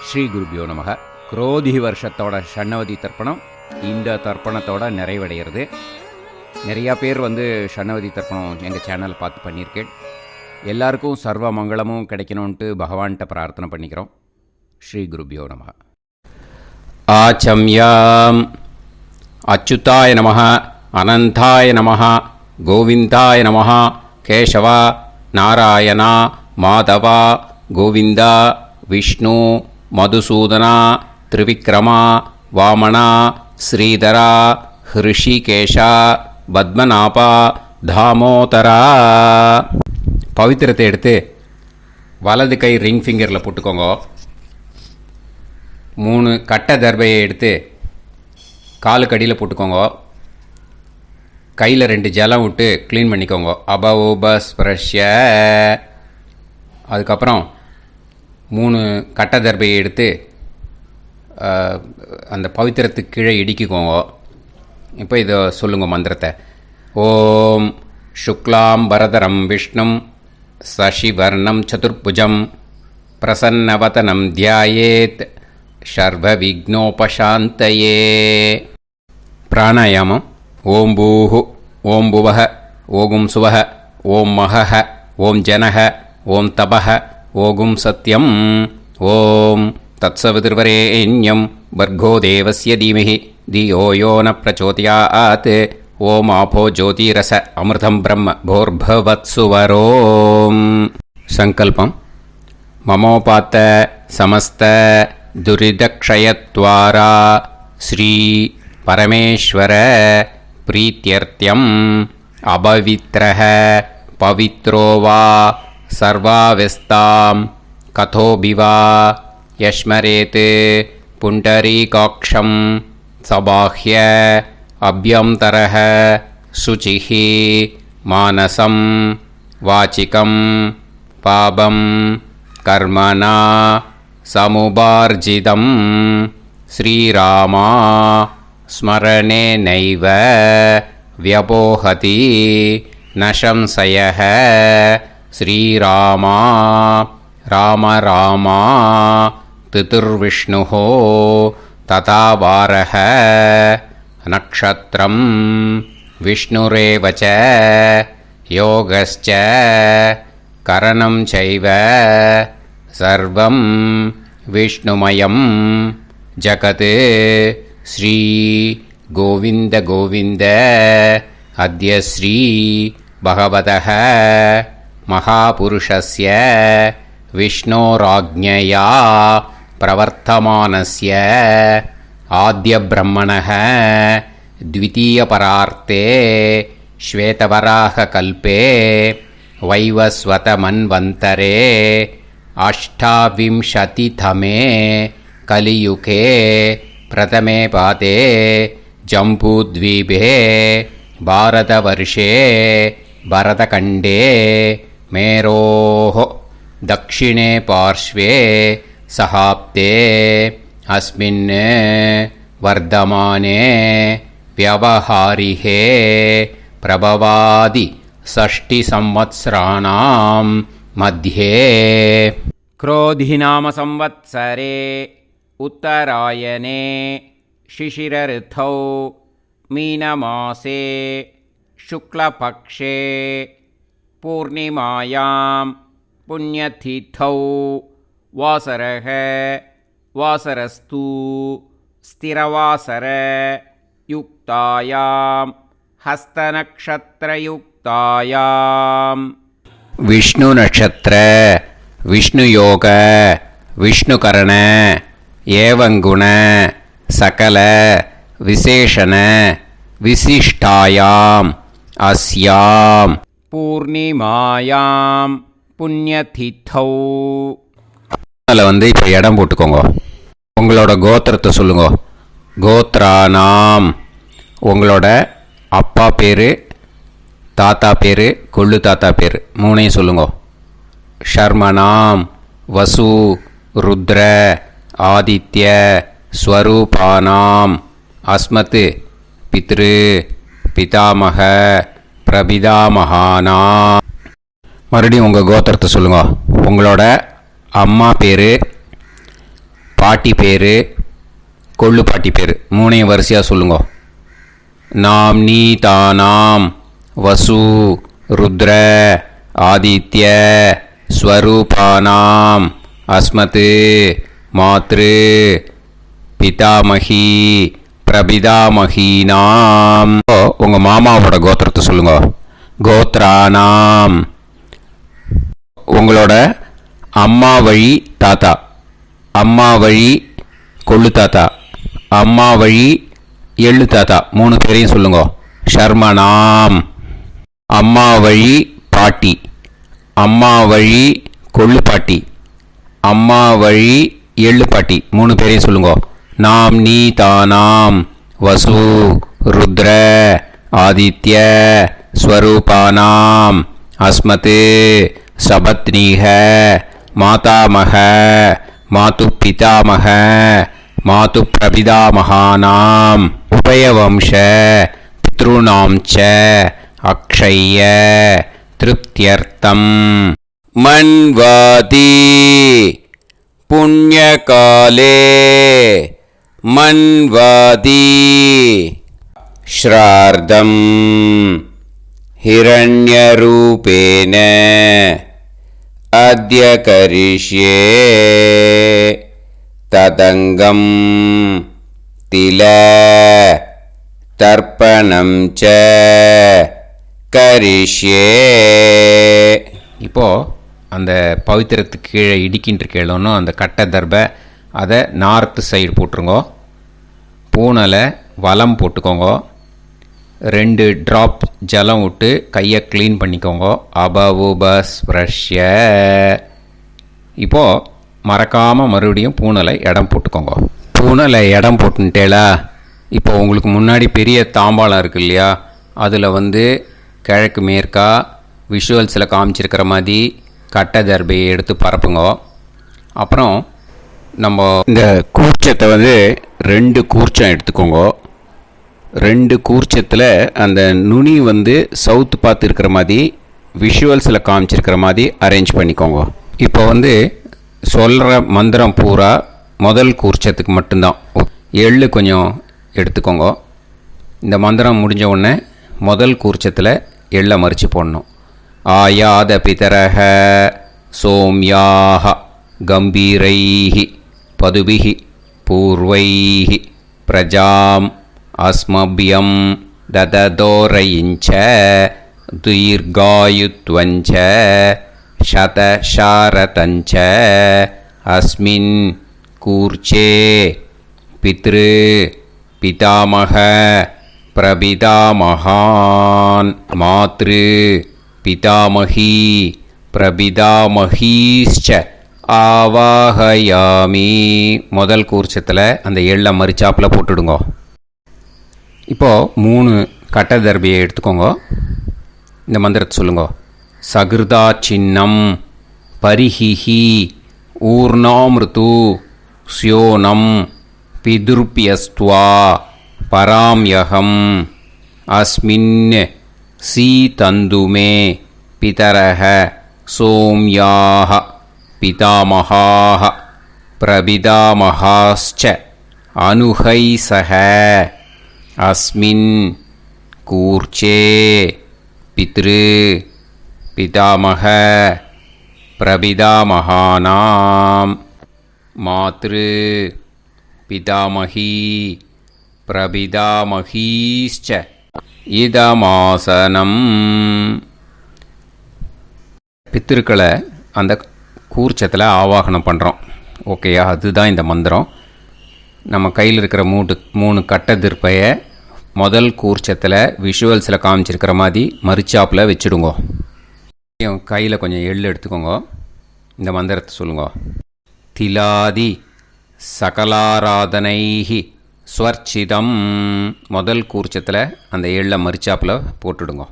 ஸ்ரீ குருபியோ நமக. குரோதி வருஷத்தோட ஷண்ணவதி தர்ப்பணம் இந்த தர்ப்பணத்தோட நிறைவடைகிறது. நிறையா பேர் ஷண்ணவதி தர்ப்பணம் எங்கள் சேனலை பார்த்து பண்ணியிருக்கேன். எல்லாருக்கும் சர்வ மங்களமும் கிடைக்கணும்ன்ட்டு பகவான்கிட்ட பிரார்த்தனை பண்ணிக்கிறோம். ஸ்ரீ குருபியோ நமக. ஆச்சம்யாம் அச்சுதாய நமஹ, அனந்தாய நமஹ, கோவிந்தாய நமஹ, கேசவா, நாராயணா, மாதவா, கோவிந்தா, விஷ்ணு, மதுசூதனா, திரிவிக்ரமா, வாமனா, ஸ்ரீதரா, ஹிருஷிகேஷா, பத்மநாபா, தாமோதரா. பவித்திரத்தை எடுத்து வலது கை ரிங் ஃபிங்கரில் போட்டுக்கோங்க. 3 கட்டை தர்பையை எடுத்து காலுக்கடியில் போட்டுக்கோங்க. கையில் 2 ஜலம் விட்டு க்ளீன் பண்ணிக்கோங்க. அபவோபஸ்பிரஷ்ய. அதுக்கப்புறம் 3 கட்டை தர்பையை எடுத்து அந்த பவித்திரத்துக்கு கீழே இடிக்கிக்கோங்க. இப்போ இதை சொல்லுங்க மந்திரத்தை. ஓம் சுக்லாம் பரதரம் விஷ்ணும் சசிவர்ணம் சதுர்புஜம் பிரசன்னவதனம் தியாயேத் சர்வ விக்னோபசாந்தயே. பிராணாயாமம். ஓம் பூஹு, ஓம் புவஹ, ஓகும் சுவஹ, ஓம் மஹஹ, ஓம் ஜனஹ, ஓம் தபஹ, ஓகும் சத்யம். ஓம் தத்சவிதுர்வரேண்யம் வர்கோ தேவஸ்ய தீமஹி தியோ யோ ந பிரச்சோதயாத். ஓம் ஆபோ ஜோதிரச அமிர்தம் பிரம்ம போர்பவத்சுவரோம். சங்கல்பம். மமோபாத்த சமஸ்த துரிதக்ஷயத்வாரா ஸ்ரீ பரமேஸ்வர பிரீத்யர்த்தியம் அபவித்ரஹ பவித்ரோ வா சர்வாவஸ்தாம் கதோபிவா யஸ்மரேத் புண்டரீகாக்ஷம் சபாஹ்ய அப்யந்தரஹ சுசிஹ மானசம் வாசிகம் பாபம் கர்மணா சமுபார்ஜிதம் ஸ்ரீராமா ஸ்மரணேனைவ வ்யபோஹதி ந சம்சயः. ஸ்ரீராமா ராம ராமா திதிர்விஷ்ணுः ததா வாரஹ. நக்ஷத்ரம் விஷ்ணுரேவ ச யோகஸ்ச கரணம் சைவ சர்வம் விஷ்ணுமயம் ஜகத். ஸ்ரீ கோவிந்த கோவிந்த அத்ய ஸ்ரீ பகவதः மகாபுருஷஸ்ய விஷ்ணோராஜ்ஞயா பிரவர்த்தமானஸ்ய ஆத்ய பிரம்மணः த்விதீயபரார்த்தே ஸ்வேதவராக கல்பே வைவஸ்வத மன்வந்தரே அஷ்டாவிம்சதிதமே கலியுகே பிரதமே பாதே ஜம்பூத்வீபே பாரதவர்ஷே பரதகண்டே மேரோः தக்ஷிணே பார்ஷ்வே சஹாப்தே அஸ்மின் வர்தமானே வியவஹாரிஹே பிரபவாதி ஷஷ்டி சம்வத்சராணாம் மத்யே. क्रोधिनाम संवत्सरे उत्तरायणे शिशिरऋतौ मीनमासे शुक्लपक्षे पूर्णिमायां पुण्यतिथौ वासरः वासरस्तु स्थिरवासर युक्तायां हस्तनक्षत्रयुक्तायां. विष्णु नक्षत्र विष्णु योग विष्णुकरण एवं गुण सकल विशेषण विशिष्टायाम अस्याम पूर्णिमायाम पुण्यतिथौ. அதில் இப்போ இடம் போட்டுக்கோங்க. உங்களோட கோத்திரத்தை சொல்லுங்க. கோத்ரானாம். உங்களோட அப்பா பேர், தாத்தா பேர், கொள்ளு தாத்தா பேர் 3ஐயும் சொல்லுங்க. ஷர்மனாம் வசு ருத்ர ஆதித்ய ஸ்வரூபானாம் அஸ்மத் பித்ரு பிதாமக பிரபிதாமகானாம். மறுபடியும் உங்கள் கோத்திரத்தை சொல்லுங்க. உங்களோட அம்மா பேர், பாட்டி பேர், கொள்ளு பாட்டி பேர் மூணையும் வரிசையாக சொல்லுங்க. நாம் நீ தானாம் வசு ருத்ர ஆதித்ய ஸ்வரூபானாம் அஸ்மத் மாத்ரு பிதாமகி பிரபிதாமகீனாம். உங்கள் மாமாவோட கோத்திரத்தை சொல்லுங்க. கோத்ரானாம். உங்களோட அம்மா வழி தாத்தா, அம்மா வழி கொள்ளு தாத்தா, அம்மா வழி எள்ளு தாத்தா மூணு பேரையும் சொல்லுங்க. ஷர்மனாம். அம்மா வழி பாட்டி, அம்மா வழி கொள்ளு பாட்டி, அம்மா வழி எள்ளு பாட்டி மூணு பேரையும் சொல்லுங்க. நாம் நீ தானாம் வசு ருத்ர ஆதித்ய ஸ்வரூபானாம் அஸ்மத் சபத்னீஹ மாதாமக மாது பிதாமக மாது பிரபிதாமகானாம் உபயவம்ச பித்ருணாம் ச அக்ஷய்ய திருப்தியர்த்தம் மன்வாதி புண்ணியகாலே மன்வாதி ஸ்ரார்த்தம் हिरण्यरूपेण अद्य करिष्ये तदङ्गं तिल तर्पणं च करिष्ये. இப்போது அந்த பவித்திரத்துக்கு கீழே இடிக்கின்ற கேளோன்னு அந்த கட்டை தர்பை அதை நார்த்து சைடு போட்டுருங்கோ. பூனலை வலம் போட்டுக்கோங்க. 2 ட்ராப் ஜலம் விட்டு கையை க்ளீன் பண்ணிக்கோங்க. அபவுபஸ்ப்ரஷ்ய. இப்போது மறக்காமல் மறுபடியும் பூனலை இடம் போட்டுக்கோங்க. பூனலை இடம் போட்டுட்டேலா. இப்போ உங்களுக்கு முன்னாடி பெரிய தாம்பாளம் இருக்கு இல்லையா, அதில் கிழக்கு மேற்கா விஷுவல்ஸில் காமிச்சிருக்கிற மாதிரி கட்டை தர்பையை எடுத்து பரப்புங்க. அப்புறம் நம்ம இந்த கூர்ச்சத்தை 2 கூர்ச்சம் எடுத்துக்கோங்க. 2 கூர்ச்சத்தில் அந்த நுனி சவுத்து பார்த்து இருக்கிற மாதிரி விஷுவல்ஸில் காமிச்சிருக்கிற மாதிரி அரேஞ்ச் பண்ணிக்கோங்க. இப்போ சொல்கிற மந்திரம் பூரா முதல் கூர்ச்சத்துக்கு மட்டும்தான். எள்ளு கொஞ்சம் எடுத்துக்கோங்க. இந்த மந்திரம் முடிஞ்ச உடனே முதல் கூர்ச்சத்தில் எள்ளை மறித்து போடணும். ஆயாத பிதரக சோம்யாக கம்பீரைஹி பதுபிஹி பூர்வைஹி பிரஜாம் அஸ்மபியம் தததோரயிஞ்ச தீர்காயுத்வஞ்ச சதசாரதஞ்ச அஸ்மின் கூர்ச்சே பித்ரு பிதாமக பிரபிதாமகான் மாத்ரு பிதாமகி பிரபிதாமகீஸ்ச ஆவாஹயாமி. முதல் கூர்ச்சத்தில் அந்த எள்ளை மறிச்சாப்பில் போட்டுடுங்க. இப்போது 3 கட்டை தர்பியை எடுத்துக்கோங்க. இந்த மந்திரத்தை சொல்லுங்க. சகிருதா சின்னம் பரிஹிஹி ஊர்ணாமிருத்து ஸ்யோனம் பிதுர்பியஸ்துவா பராம்யகம் அஸ்மின் சீதந்துமே பிதரஹ சோம்யாஹ பிதாமகாஹ பிரபிதாமகாஸ்ச அனுஹைசஹ அஸ்மின் கூர்ச்சே பித்ரு பிதாமக பிரபிதாமகானாம் மாத்ரு பிதாமகி பிரபிதாமகீஸ்ச இதமாசனம். பித்திருக்களை அந்த கூர்ச்சத்தில் ஆவாகனம் பண்ணுறோம். ஓகேயா? அதுதான் இந்த மந்திரம். நம்ம கையில் இருக்கிற 3 கட்டை திருப்பையை முதல் கூர்ச்சத்தில் விஷுவல்ஸில் காமிச்சிருக்கிற மாதிரி மறிச்சாப்பில் வச்சுடுங்க. கையில் கொஞ்சம் எள்ளு எடுத்துக்கோங்க. இந்த மந்திரத்தை சொல்லுங்க. திலாதி சகலாராதனைஹி ஸ்வர்ச்சிதம். முதல் கூர்ச்சத்தில் அந்த எள்ளை மறிச்சாப்பில் போட்டுடுங்க.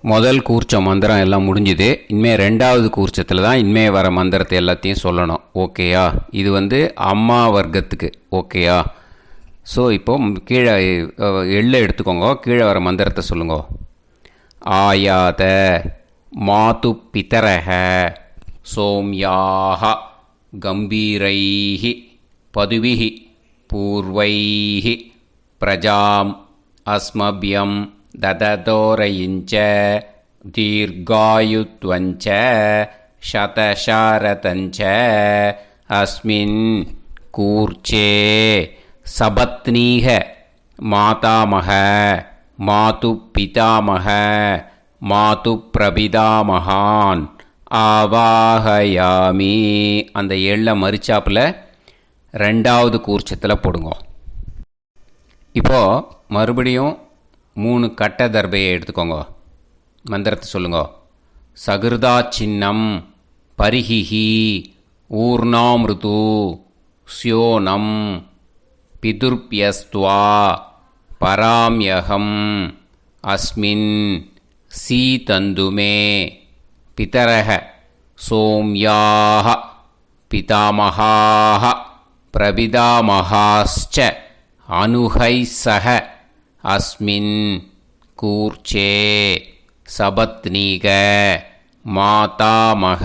முதல் கூர்ச்சம் மந்திரம் எல்லாம் முடிஞ்சுது. இனிமேல் 2வது கூர்ச்சத்தில் தான் இனிமேல் வர மந்திரத்தை எல்லாத்தையும் சொல்லணும். ஓகேயா? இது அம்மா வர்க்கத்துக்கு. ஓகேயா? ஸோ இப்போது கீழே எள்ளை எடுத்துக்கோங்க. கீழே வர மந்திரத்தை சொல்லுங்க. ஆயாத மாது பிதரஹ சோம்யாக गम्भीरैः पदुभिः पूर्वैः प्रजाम् अस्मभ्यं ददतोरयिञ्च दीर्घायुत्वञ्च शतशारतञ्च अस्मिन् कूर्चे सपत्नीः मातामह मातुपितामह मातुप्रपितामहान् ஆவாஹயாமி. அந்த எள்ள மரிச்சாப்பில் ரெண்டாவது கூர்ச்சத்தில் போடுங்க. இப்போது மறுபடியும் 3 கட்ட தர்பையை எடுத்துக்கோங்க. மந்திரத்தை சொல்லுங்க. சகிருதா சின்னம் பரிஹிஹி ஊர்ணாமிருது ஸ்யோனம் பிதுர்பியஸ்துவா பராம்யகம் அஸ்மின் சீதந்துமே பிதரஹ சோம்யாஹ பிதாமஹாஹ பிரபிதாமஹாஸ்ச அனுஹைசஹ அஸ்மின் கூர்ச்சே சபத்னீக மாதாமக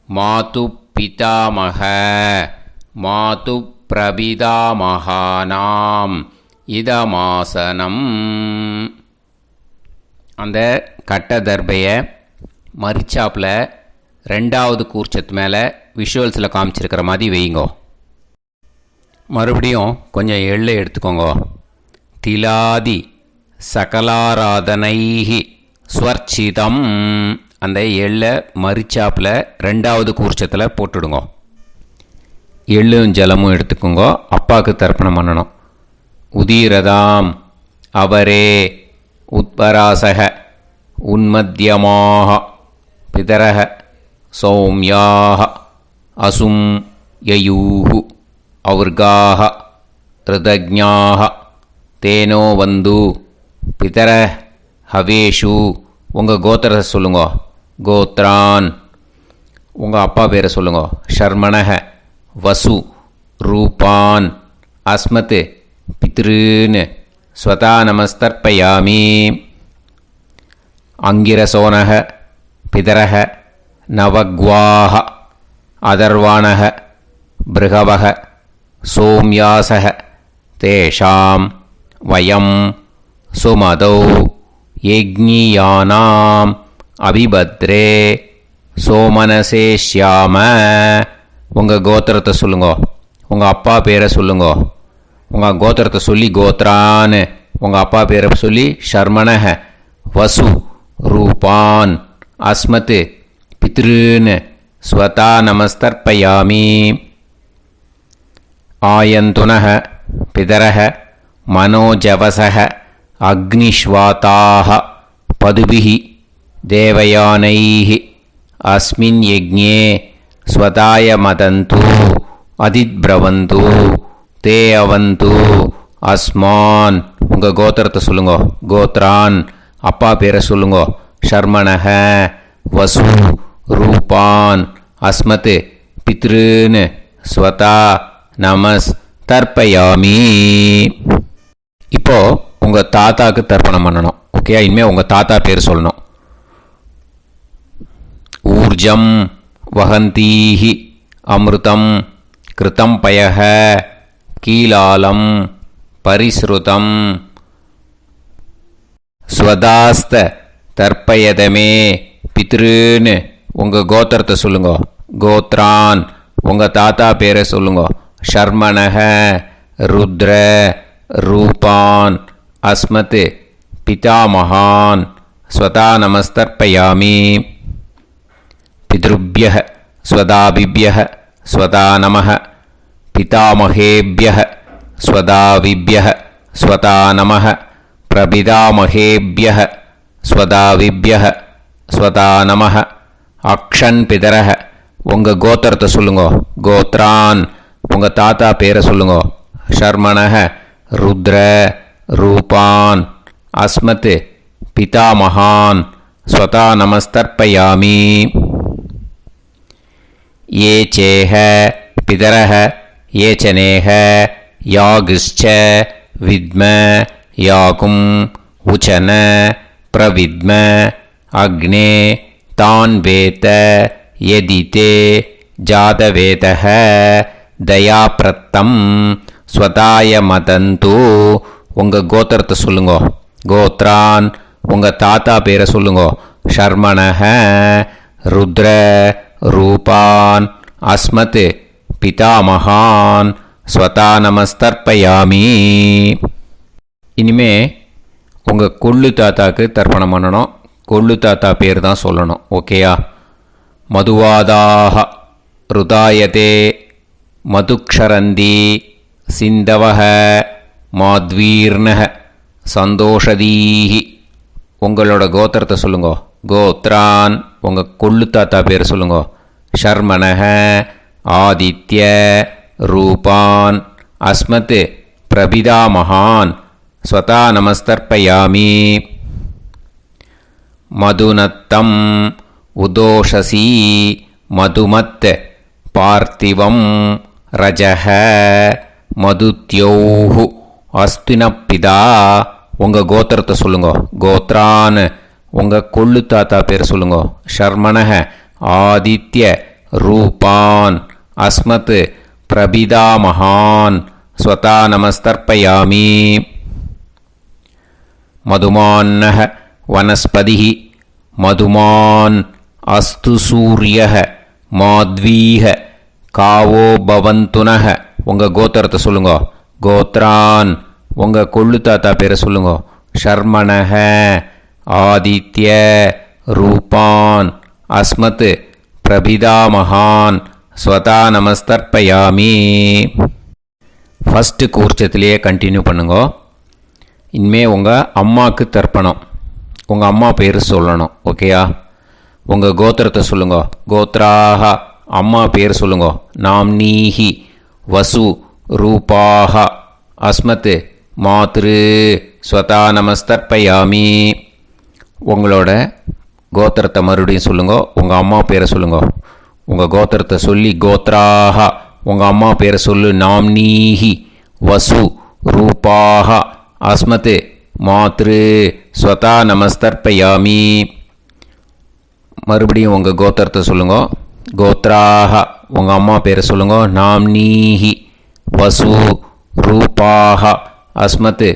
மாதுப்பிதாமக மாதுப்பிரபிதாமகானாம் இதமாசனம். அந்த கட்ட தர்பையை மரிச்சாப்பில் ரெண்டாவது கூர்ச்சத்து மேலே விஷுவல்ஸில் காமிச்சிருக்கிற மாதிரி வைங்கோ. மறுபடியும் கொஞ்சம் எள்ளை எடுத்துக்கோங்க. திலாதி சகலாராதனைஹி ஸ்வர்ச்சிதம். அந்த எள்ளை மரிச்சாப்பில் ரெண்டாவது கூர்ச்சத்தில் போட்டுடுங்க. எள்ளும் ஜலமும் எடுத்துக்கோங்க. அப்பாவுக்கு தர்ப்பணம் பண்ணணும். உதீரதாம் அவரே உத்பராசக உன்மத்தியமாக பிதரஹ சௌம்யாக அசும் யயூஹு அவுர்காஹ ரிதஜ்ஞாஹ தேனோ வந்து பிதர ஹவேஷு. உங்கள் கோத்திரத்தை சொல்லுங்க. கோத்ரான். உங்கள் அப்பா பேரை சொல்லுங்க. ஷர்மணஹ வசு ரூபான் அஸ்மத் பித்ருன்னு ஸ்வதா நமஸ்தர்ப்பயாமி. அங்கிரசோனஹ பிதரஹ நவக்வாஹ அதர்வாணஹ பிருகவஹ சோம்யாசஹ தேஷாம் வயம் சுமதௌ யஜ்ஞியானாம் அபிபத்ரே சோமனசேஷ்யாம. உங்கள் கோத்திரத்தை சொல்லுங்க. உங்கள் அப்பா பேரை சொல்லுங்க. உங்கள் கோத்திரத்தை சொல்லி கோத்ரான்னு உங்கள் அப்பா பேரை சொல்லி ஷர்மணஹ வசு ரூபான் அஸ்மத் பித்ருன்னு ஸ்வதா நமஸ்தர்ப்பயாமி. ஆயந்துனஹ பிதரஹ மனோஜவசஹ அக்னிஷ்வாதாஹ பதுபிஹி தேவயானைஹி அஸ்மின் யஜ்ஞே ஸ்வதாய மதந்து அதித்ப்ரவந்து தே அவது அஸ்மான். உங்கள் கோத்திரத்தை சொல்லுங்க. கோத்ரான். அப்பா பேரை சொல்லுங்க. ஷர்மணஹ வசு ரூபான் அஸ்மத் பித்ருன்னு ஸ்வதா நமஸ் தர்ப்பயாமி. இப்போது உங்கள் தாத்தாவுக்கு தர்ப்பணம் பண்ணணும். ஓகே, இனிமேல் உங்கள் தாத்தா பேர் சொல்லணும். ஊர்ஜம் வஹந்தீஹி அமிர்தம் கிருதம் பயஹ கீலாலம் பரிஸ்ருதம் ஸ்வதாஸ்த தர்ப்பயதமே பித்ருன்னு உங்கள் கோத்திரத்தை சொல்லுங்க. கோத்ரான். உங்கள் தாத்தா பேரை சொல்லுங்க. ஷர்மணஹ ருத்ர ரூபான் அஸ்மத் பிதாமகான் ஸ்வதா நமஸ்தர்ப்பயாமி. பித்ருப்யஹ ஸ்வதாபிப்யஹ ஸ்வதா நமः பிதாமகேப்யஹ ஸ்வதாவிப்யஹ ஸ்வதா நமः பிரபிதாமகேப்யஹ ஸ்வதாவிப்யஹ ஸ்வதா நமः. அக்ஷன் பிதரஹ. உங்கள் கோத்திரத்தை சொல்லுங்க. கோத்ரான். உங்கள் தாத்தா பேரை சொல்லுங்க. ஷர்மணஹ ருத்ர ரூபான் அஸ்மத் பிதாமகான் ஸ்வதா நமஸ்தர்ப்பயாமி. ये चेह पितरः ये च नेह यागश्च विद्म याकुम् उचन प्रविद्म अग्ने तान् वेत यदिते ஜாதவேதः தயாப்ரத்தம் ஸ்வதாய மதந்து. உங்கள் கோத்திரத்தை சொல்லுங்கோ. கோத்ரான் உங்கள் தாத்தா பேரை சொல்லுங்கோ. ஷர்மணஹ ருத்ர ரூபான் அஸ்மத் பிதாமகான் ஸ்வதா நமஸ்தர்ப்பயாமி. இனிமே உங்கள் கொள்ளு தாத்தாக்கு தர்ப்பணம் பண்ணணும். கொள்ளு தாத்தா பேர் தான் சொல்லணும். ஓகேயா? மதுவாதாக ருதாயதே மதுக்ஷரந்தி சிந்தவஹ மாத்வீர்ணஹ சந்தோஷதீஹி. உங்களோட கோத்திரத்தை சொல்லுங்கோ. கோத்ரான் உங்கள் கொள்ளு தாத்தா பேர் சொல்லுங்கோ. ஷர்மணஹ ஆதித்ய ரூபான் அஸ்மத் பிரபிதாமகான் ஸ்வதா நமஸ்தர்ப்பயாமி. மதுநத்தம் உதோஷசி மதுமத் பார்த்திவம் ரஜஹ மதுத்யோஹு அஸ்தினப்பிதா. உங்கள் கோத்திரத்தை சொல்லுங்கோ. கோத்ரான் உங்கள் கொள்ளு தாத்தா பேர் சொல்லுங்கோ. ஷர்மணஹ ஆதித்ய ரூபான் அஸ்மத் பிரபிதாமகான் ஸ்வதா நமஸ்தர்ப்பயாமி. மதுமான்னஹ வனஸ்பதிஹி மதுமான் அஸ்து சூரியஹ மாத்வீஹ காவோ பவந்துனஹ. உங்கள் கோத்திரத்தை சொல்லுங்கோ. கோத்ரான் உங்கள் கொள்ளு தாத்தா பேரை சொல்லுங்கோ. ஷர்மணஹ ஆதித்ய ரூபான் அஸ்மத் பிரபிதாமகான் ஸ்வதா நமஸ்தர்ப்பயாமி. ஃபஸ்ட்டு கூர்ச்சத்திலேயே கண்டினியூ பண்ணுங்கோ. இனிமே உங்கள் அம்மாவுக்கு தர்ப்பணம். உங்கள் அம்மா பேர் சொல்லணும். ஓகேயா? உங்கள் கோத்திரத்தை சொல்லுங்கோ. கோத்ராக அம்மா பேர் சொல்லுங்கோ. நாம்னீஹி வசு ரூபாக அஸ்மத் மாத்ரு ஸ்வதா நமஸ்தர்ப்பயாமி. உங்களோட கோத்திரத்தை மறுபடியும் சொல்லுங்கோ. உங்கள் அம்மா பேரை சொல்லுங்கோ. உங்கள் கோத்திரத்தை சொல்லி கோத்ராக உங்கள் அம்மா பேரை சொல்லு. நாம்னீஹி வசு ரூபாக அஸ்மத் மாத்ரு ஸ்வதா நமஸ்தர்ப்பயாமி. மறுபடியும் உங்கள் கோத்திரத்தை சொல்லுங்கோ. கோத்ராக உங்கள் அம்மா பேரை சொல்லுங்கோ. நாம்னீஹி வசு ரூபாக அஸ்மத்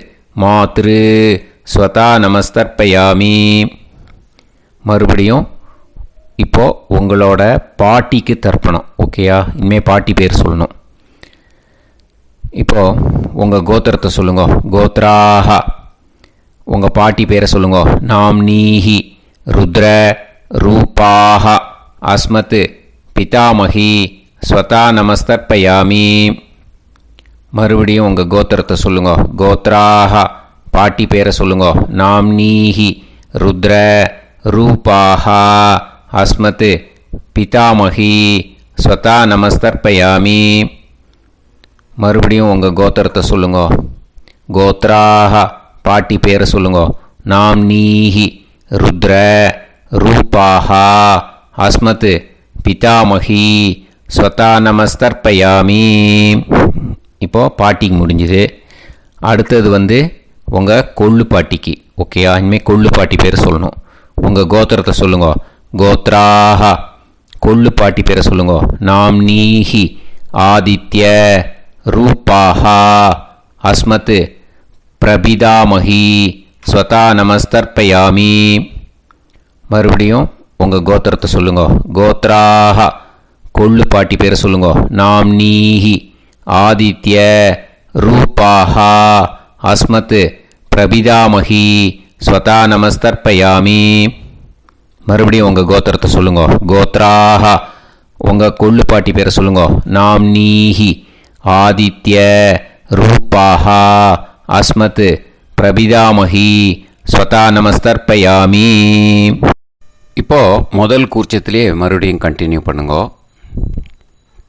மாத்ரு ஸ்வதா நமஸ்தர்ப்பயாமி. மறுபடியும் இப்போது உங்களோட பாட்டிக்கு தர்ப்பணம். ஓகேயா? இனிமேல் பாட்டி பேர் சொல்லணும். இப்போது உங்கள் கோத்திரத்தை சொல்லுங்கோ. கோத்ராக உங்கள் பாட்டி பேரை சொல்லுங்கோ. நாம்னீஹி ருத்ர ரூபாக அஸ்மத் பிதாமகி ஸ்வதா நமஸ்தர்ப்பயாமி. மறுபடியும் உங்கள் கோத்திரத்தை சொல்லுங்கோ. கோத்ராக பாட்டி பேரை சொல்லுங்கோ. நாம்னீஹி ருத்ர ரூபாக அஸ்மத் பிதாமகி ஸ்வதா நமஸ்தர்ப்பயாமி. மறுபடியும் உங்கள் கோத்திரத்தை சொல்லுங்கோ. கோத்ராக பாட்டி பேரை சொல்லுங்கோ. நாம்னீஹி ருத்ர ரூபாக அஸ்மத் பிதாமகி ஸ்வதா நமஸ்தர்ப்பயாமி. இப்போது பாட்டிக்கு முடிஞ்சுது. அடுத்தது உங்கள் கொள்ளு பாட்டிக்கு. ஓகேயா? இனிமேல் கொள்ளு பாட்டி பேர் சொல்லணும். உங்கள் கோத்திரத்தை சொல்லுங்கோ. கோத்ராக கொள்ளு பாட்டி பேரை சொல்லுங்கோ. நாம்னீஹி ஆதித்ய ரூபாக அஸ்மத் பிரபிதாமகி ஸ்வதா நமஸ்தர்ப்பயாமி. மறுபடியும் உங்கள் கோத்திரத்தை சொல்லுங்கோ. கோத்ராக கொள்ளு பாட்டி பேரை சொல்லுங்கோ. நாம்னீஹி ஆதித்ய ரூபாக அஸ்மத் பிரபிதாமகி ஸ்வதா நமஸ்தர்ப்பயாமி. மறுபடியும் உங்கள் கோத்திரத்தை சொல்லுங்கோ. கோத்ராக உங்கள் கொள்ளு பாட்டி பேரை சொல்லுங்கோ. நாம்னீஹி ஆதித்ய ரூபாக அஸ்மத் பிரபிதாமகி ஸ்வதா நமஸ்தர்ப்பயாமி. இப்போது முதல் கூர்ச்சத்திலே மறுபடியும் கண்டினியூ பண்ணுங்கோ.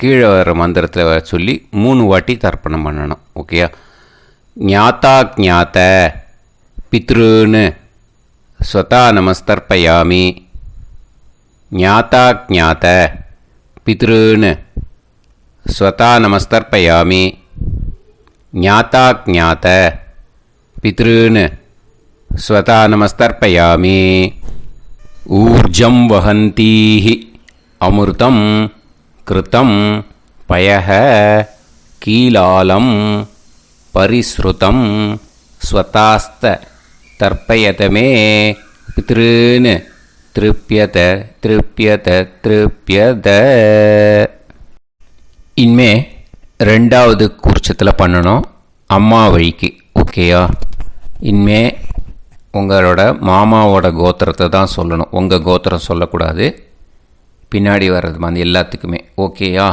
கீழே வர மந்திரத்தில் சொல்லி 3 வாட்டி தர்ப்பணம் பண்ணணும். ஓகேயா? ஞாத்தா ஞாத்த பித்ருன்னு ஸ்வதா நமஸ்தர்ப்பயாமி. ஞாத்தா ஞாத்த பித்ருன்னு ஸ்வதா நமஸ்தர்ப்பயாமி. ஞாத்தா ஞாத்த பித்ருன்னு ஸ்வதா நமஸ்தர்ப்பயாமி. ஊர்ஜம் வஹந்தீஹி அமிர்தம் கிருதம் பயஹ கீலாலம் பரிஸ்ருதம் ஸ்வதாஸ்த தர்ப்பயதமே பித்ருன்னு திருப்யத திருப்யத திருப்யத. இனிமே ரெண்டாவது கூர்ச்சத்தில் பண்ணணும் அம்மா வழிக்கு. ஓகேயா? இனிமே உங்களோட மாமாவோட கோத்திரத்தை தான் சொல்லணும், உங்கள் கோத்திரம் சொல்லக்கூடாது. பின்னாடி வர்றது மாதிரி எல்லாத்துக்குமே. ஓகேயா?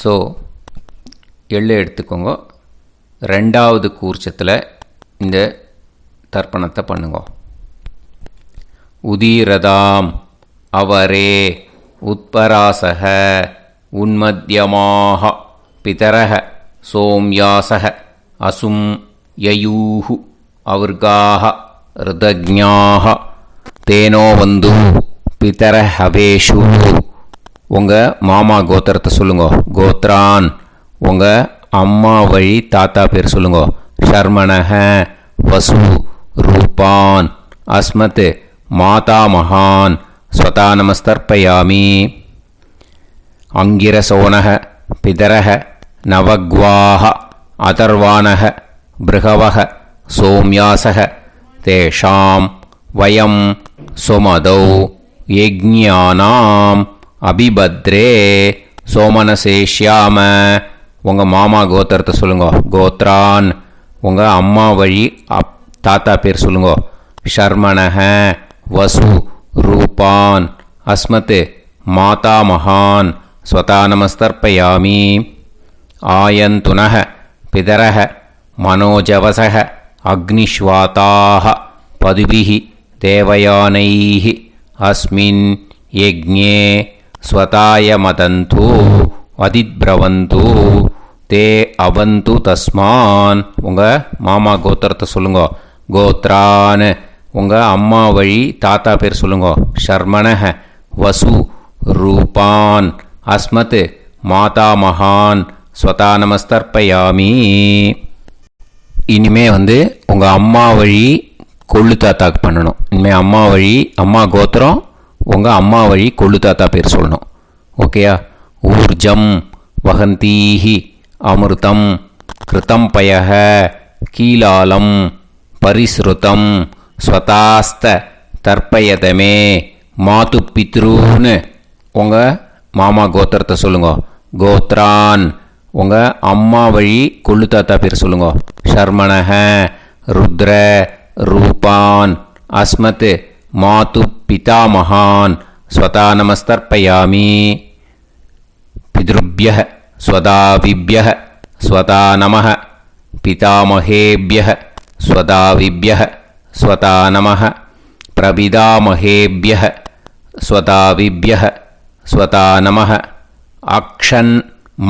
ஸோ எள்ளு எடுத்துக்கோங்க. ரெண்டாவது கூர்ச்சத்தில் இந்த தர்ப்பணத்தை பண்ணுங்க. உதீரதாம் அவரே உத்பராசக உன்மத்யமாக பிதரக சோம்யாசக அசும் யயூஹு அவர்காக ருதஜ்ஞாக தேனோ வந்து பிதர ஹவேஷு. உங்கள் மாமா கோத்திரத்தை சொல்லுங்க. கோத்ரான் உங்கள் அம்மா வழி தாத்தா பேர் சொல்லுங்க. ஷர்மணஹ வசு ரூபான் அஸ்மத் மாதா மகான் ஸ்வதா நமஸ்தர்ப்பயாமி. அங்கிரசோனஹ பிதரஹ நவக்வாஹ அதர்வாணஹ பிருகவஹ சோம்யாசக தேஷாம் வயம் சுமதௌ யஜ்ஞானாம் அபிபத்ரே சோமனசேஷ்யாம. உங்கள் மாமா கோத்திரத்தை சொல்லுங்க. கோத்ரான் உங்கள் அம்மா வழி தாத்தா பேர் சொல்லுங்க. ஷர்மணஹ வசு ரூபான் அஸ்மத் மாதா மகான் ஸ்வதா நமஸ்தர்ப்பயாமி. ஆயந்துனஹ பிதரஹ மனோஜவசக அக்னிஷ்வாதாக பதுபிஹி தேவயானைஹி அஸ்மின் யஜ்ஞே ஸ்வதாய மதந்து அதிப்ரவந்து தே அவந்து தஸ்மான். உங்கள் மாமா கோத்திரத்தை சொல்லுங்க. கோத்ரான் உங்கள் அம்மா வழி தாத்தா பேர் சொல்லுங்க. ஷர்மணஹ வசு ரூபான் அஸ்மத் மாதா மகான் ஸ்வதா நமஸ்தர்ப்பயாமி. இனிமே உங்கள் அம்மா வழி கொள்ளு தாத்தாக்கு பண்ணணும். இனிமேல் அம்மா வழி அம்மா கோத்திரம் உங்கள் அம்மா வழி கொள்ளு தாத்தா பேர் சொல்லணும். ஓகேயா? ஊர்ஜம் வகந்தீஹி அமிர்தம் கிருதம் பயஹ கீலாலம் பரிஸ்ருதம் ஸ்வதாஸ்த தர்ப்பயதமே மாது பித்ருன்னு உங்கள் மாமா கோத்திரத்தை சொல்லுங்க. கோத்ரான் உங்கள் அம்மா வழி கொள்ளு தாத்தா பேர் சொல்லுங்க. ஷர்மணஹ ருத்ர ரூபான் அஸ்மத் மாது பிதா மகான் ஸ்வதா நமஸ்தர்ப்பயாமி. பித்ருப்யஹ ஸ்வதாவிப்யஹ ஸ்வதா நமஹ பிதாமஹேப்யஹ ஸ்வதாவிப்யஹ ஸ்வதா நமஹ பிரபிதாமஹேப்யஹ ஸ்வதாவிப்யஹ ஸ்வதா நமஹ. அக்ஷன்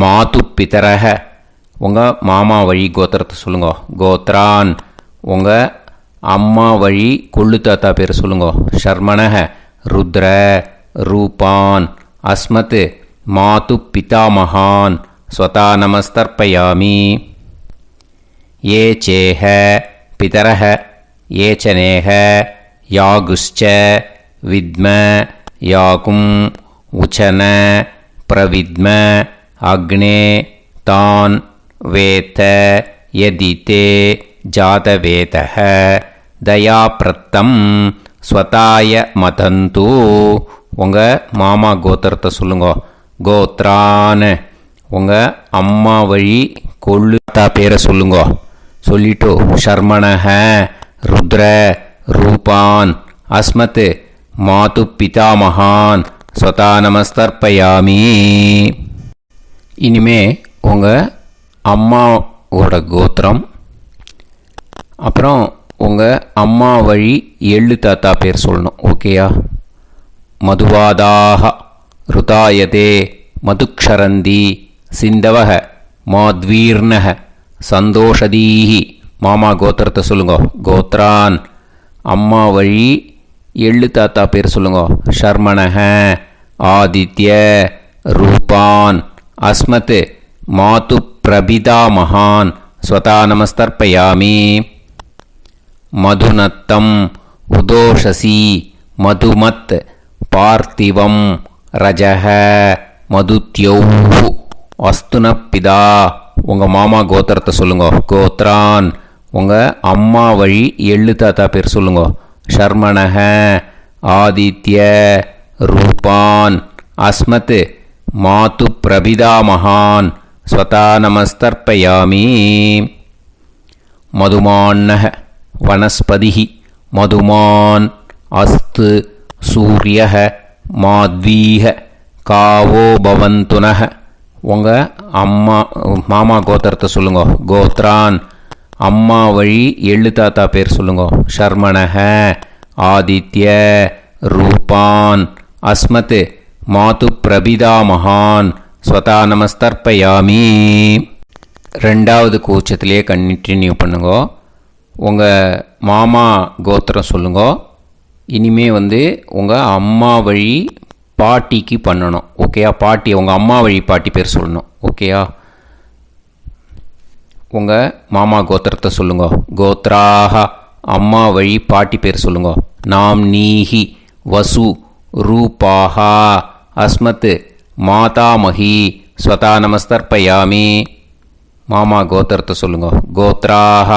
மாது பிதரஹ உங்கள் மாமா வழி கோத்திரத்தை சொல்லுங்க. கோத்ரான் உங்கள் அம்மா வழி கொள்ளு தாத்தா பேர் சொல்லுங்க. ஷர்மணஹ ருத்ர ரூபான் அஸ்மத் மாது பிதா மகான் ஸ்வதா நமஸ்தர்ப்பயாமி. ஏ சேஹ பிதரஹ ஏ சனேஹ யாகுஷ்ச வித்ம யாகும் உச்சன பிரவித்ம அக்னே தான் வேத யதிதே ஜாதவேதஹ தயாப்ரத்தம் ஸ்வதாய மதந்து. உங்கள் மாமா கோத்திரத்தை சொல்லுங்க. கோத்ரான் உங்கள் அம்மா வழி கொள்ளு தாத்தா பேரை சொல்லுங்க. சொல்லிட்டு ஷர்மணஹ ருத்ர ரூபான் அஸ்மத் மாது பிதா மகான் ஸ்வதா நமஸ்தர்ப்பயாமி. இனிமே உங்கள் அம்மாவோட கோத்திரம் அப்புறம் உங்கள் அம்மா வழி எள்ளு தாத்தா பேர் சொல்லணும். ஓகேயா? மதுவாதாக ருதாயதே மதுக்ஷரந்தி சிந்தவக மாத்வீர்ணக சந்தோஷதீஹி. மாமா கோத்திரத்தை சொல்லுங்க. கோத்ரான் அம்மா வழி எள்ளு தாத்தா பேர் சொல்லுங்க. ஷர்மணஹ ஆதித்ய ரூபான் அஸ்மத் மாது பிரபிதா மகான் ஸ்வதா நமஸ்தர்ப்பயாமி. மதுநத்தம் உதோஷசி மதுமத் பார்த்திவம் ரஜஹ மதுத்யௌஹு அஸ்துனப்பிதா உங்கள் மாமா கோத்திரத்தை சொல்லுங்க. கோத்ரான் உங்கள் அம்மா வழி எள்ளு தாத்தா பேர் சொல்லுங்க. ஷர்மணஹ ஆதித்ய ரூபான் அஸ்மத் மாது பிரபிதாமகான் ஸ்வதா நமஸ்தர்ப்பயாமி. மதுமான்னஹ வனஸ்பதிஹி மதுமான் அஸ்து சூரியஹ மாத்வீஹ காவோ பவந்துனஹ உங்கள் அம்மா மாமா கோத்திரத்தை சொல்லுங்க. கோத்ரான் அம்மா வழி எள்ளு தாத்தா பேர் சொல்லுங்க. ஷர்மணஹ ஆதித்ய ரூபான் அஸ்மத் மாது பிரபிதாமகான் ஸ்வதா நமஸ்தர்ப்பயாமி. ரெண்டாவது கூச்சத்திலே கண்டினியூ பண்ணுங்க. உங்கள் மாமா கோத்திரம் சொல்லுங்க. இனிமே உங்கள் அம்மா வழி பாட்டிக்கு பண்ணணும். ஓகேயா? பாட்டி உங்கள் அம்மா வழி பாட்டி பேர் சொல்லணும். ஓகேயா? உங்கள் மாமா கோத்திரத்தை சொல்லுங்க. கோத்ராக அம்மா வழி பாட்டி பேர் சொல்லுங்க. நாம் நீஹி வசு ரூபாஹா அஸ்மத் மாதாமஹி ஸ்வதா நமஸ்தர்ப்பயாமி. மாமா கோத்திரத்தை சொல்லுங்க. கோத்ராக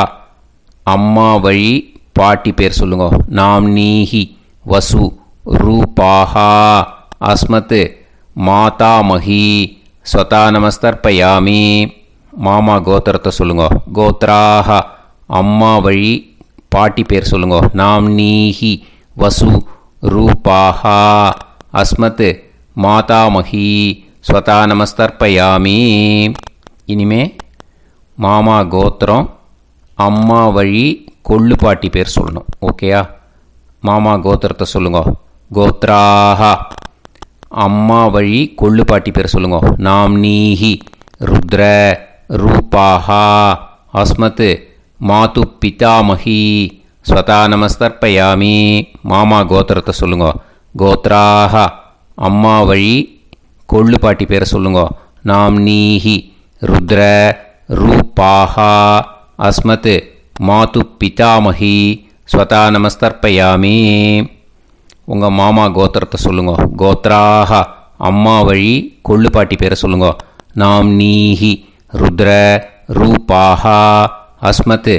அம்மா வழி பாட்டி பேர் சொல்லுங்க. நாம் நீஹி வசு ரூபாஹா அஸ்மத் மாதாமஹி ஸ்வதா நமஸ்தர்ப்பயாமி. மாமா கோத்திரத்தை சொல்லுங்க. கோத்ராக அம்மா வழி பாட்டி பேர் சொல்லுங்க. நாம் நீஹி வசு ரூபாஹா அஸ்மத் மாதாமஹி ஸ்வதா நமஸ்தர்ப்பயாமி. இனிமே மாமா கோத்திரம் அம்மா வழி கொள்ளு பாட்டி பேர் சொல்லணும். ஓகேயா? மாமா கோத்திரத்தை சொல்லுங்க. கோத்ராக அம்மா வழி கொள்ளு பாட்டி பேர் சொல்லுங்க. நாம் நீஹி ருத்ர ரூபாஹா அஸ்மத் மாது பிதாமஹி ஸ்வதா நமஸ்தர்ப்பயாமி. மாமா கோத்திரத்தை சொல்லுங்க. கோத்ராக அம்மா வழி கொள்ளு பாட்டி பேரை சொல்லுங்க. நாம் நீஹி ருத்ர ரூபாஹா அஸ்மத் மாது பிதாமஹி ஸ்வதா நமஸ்தர்ப்பயாமி. உங்கள் மாமா கோத்திரத்தை சொல்லுங்க. கோத்ராக அம்மா வழி கொள்ளு பாட்டி பேரை சொல்லுங்க. நாம் நீஹி ருத்ர ரூபாஹா அஸ்மத்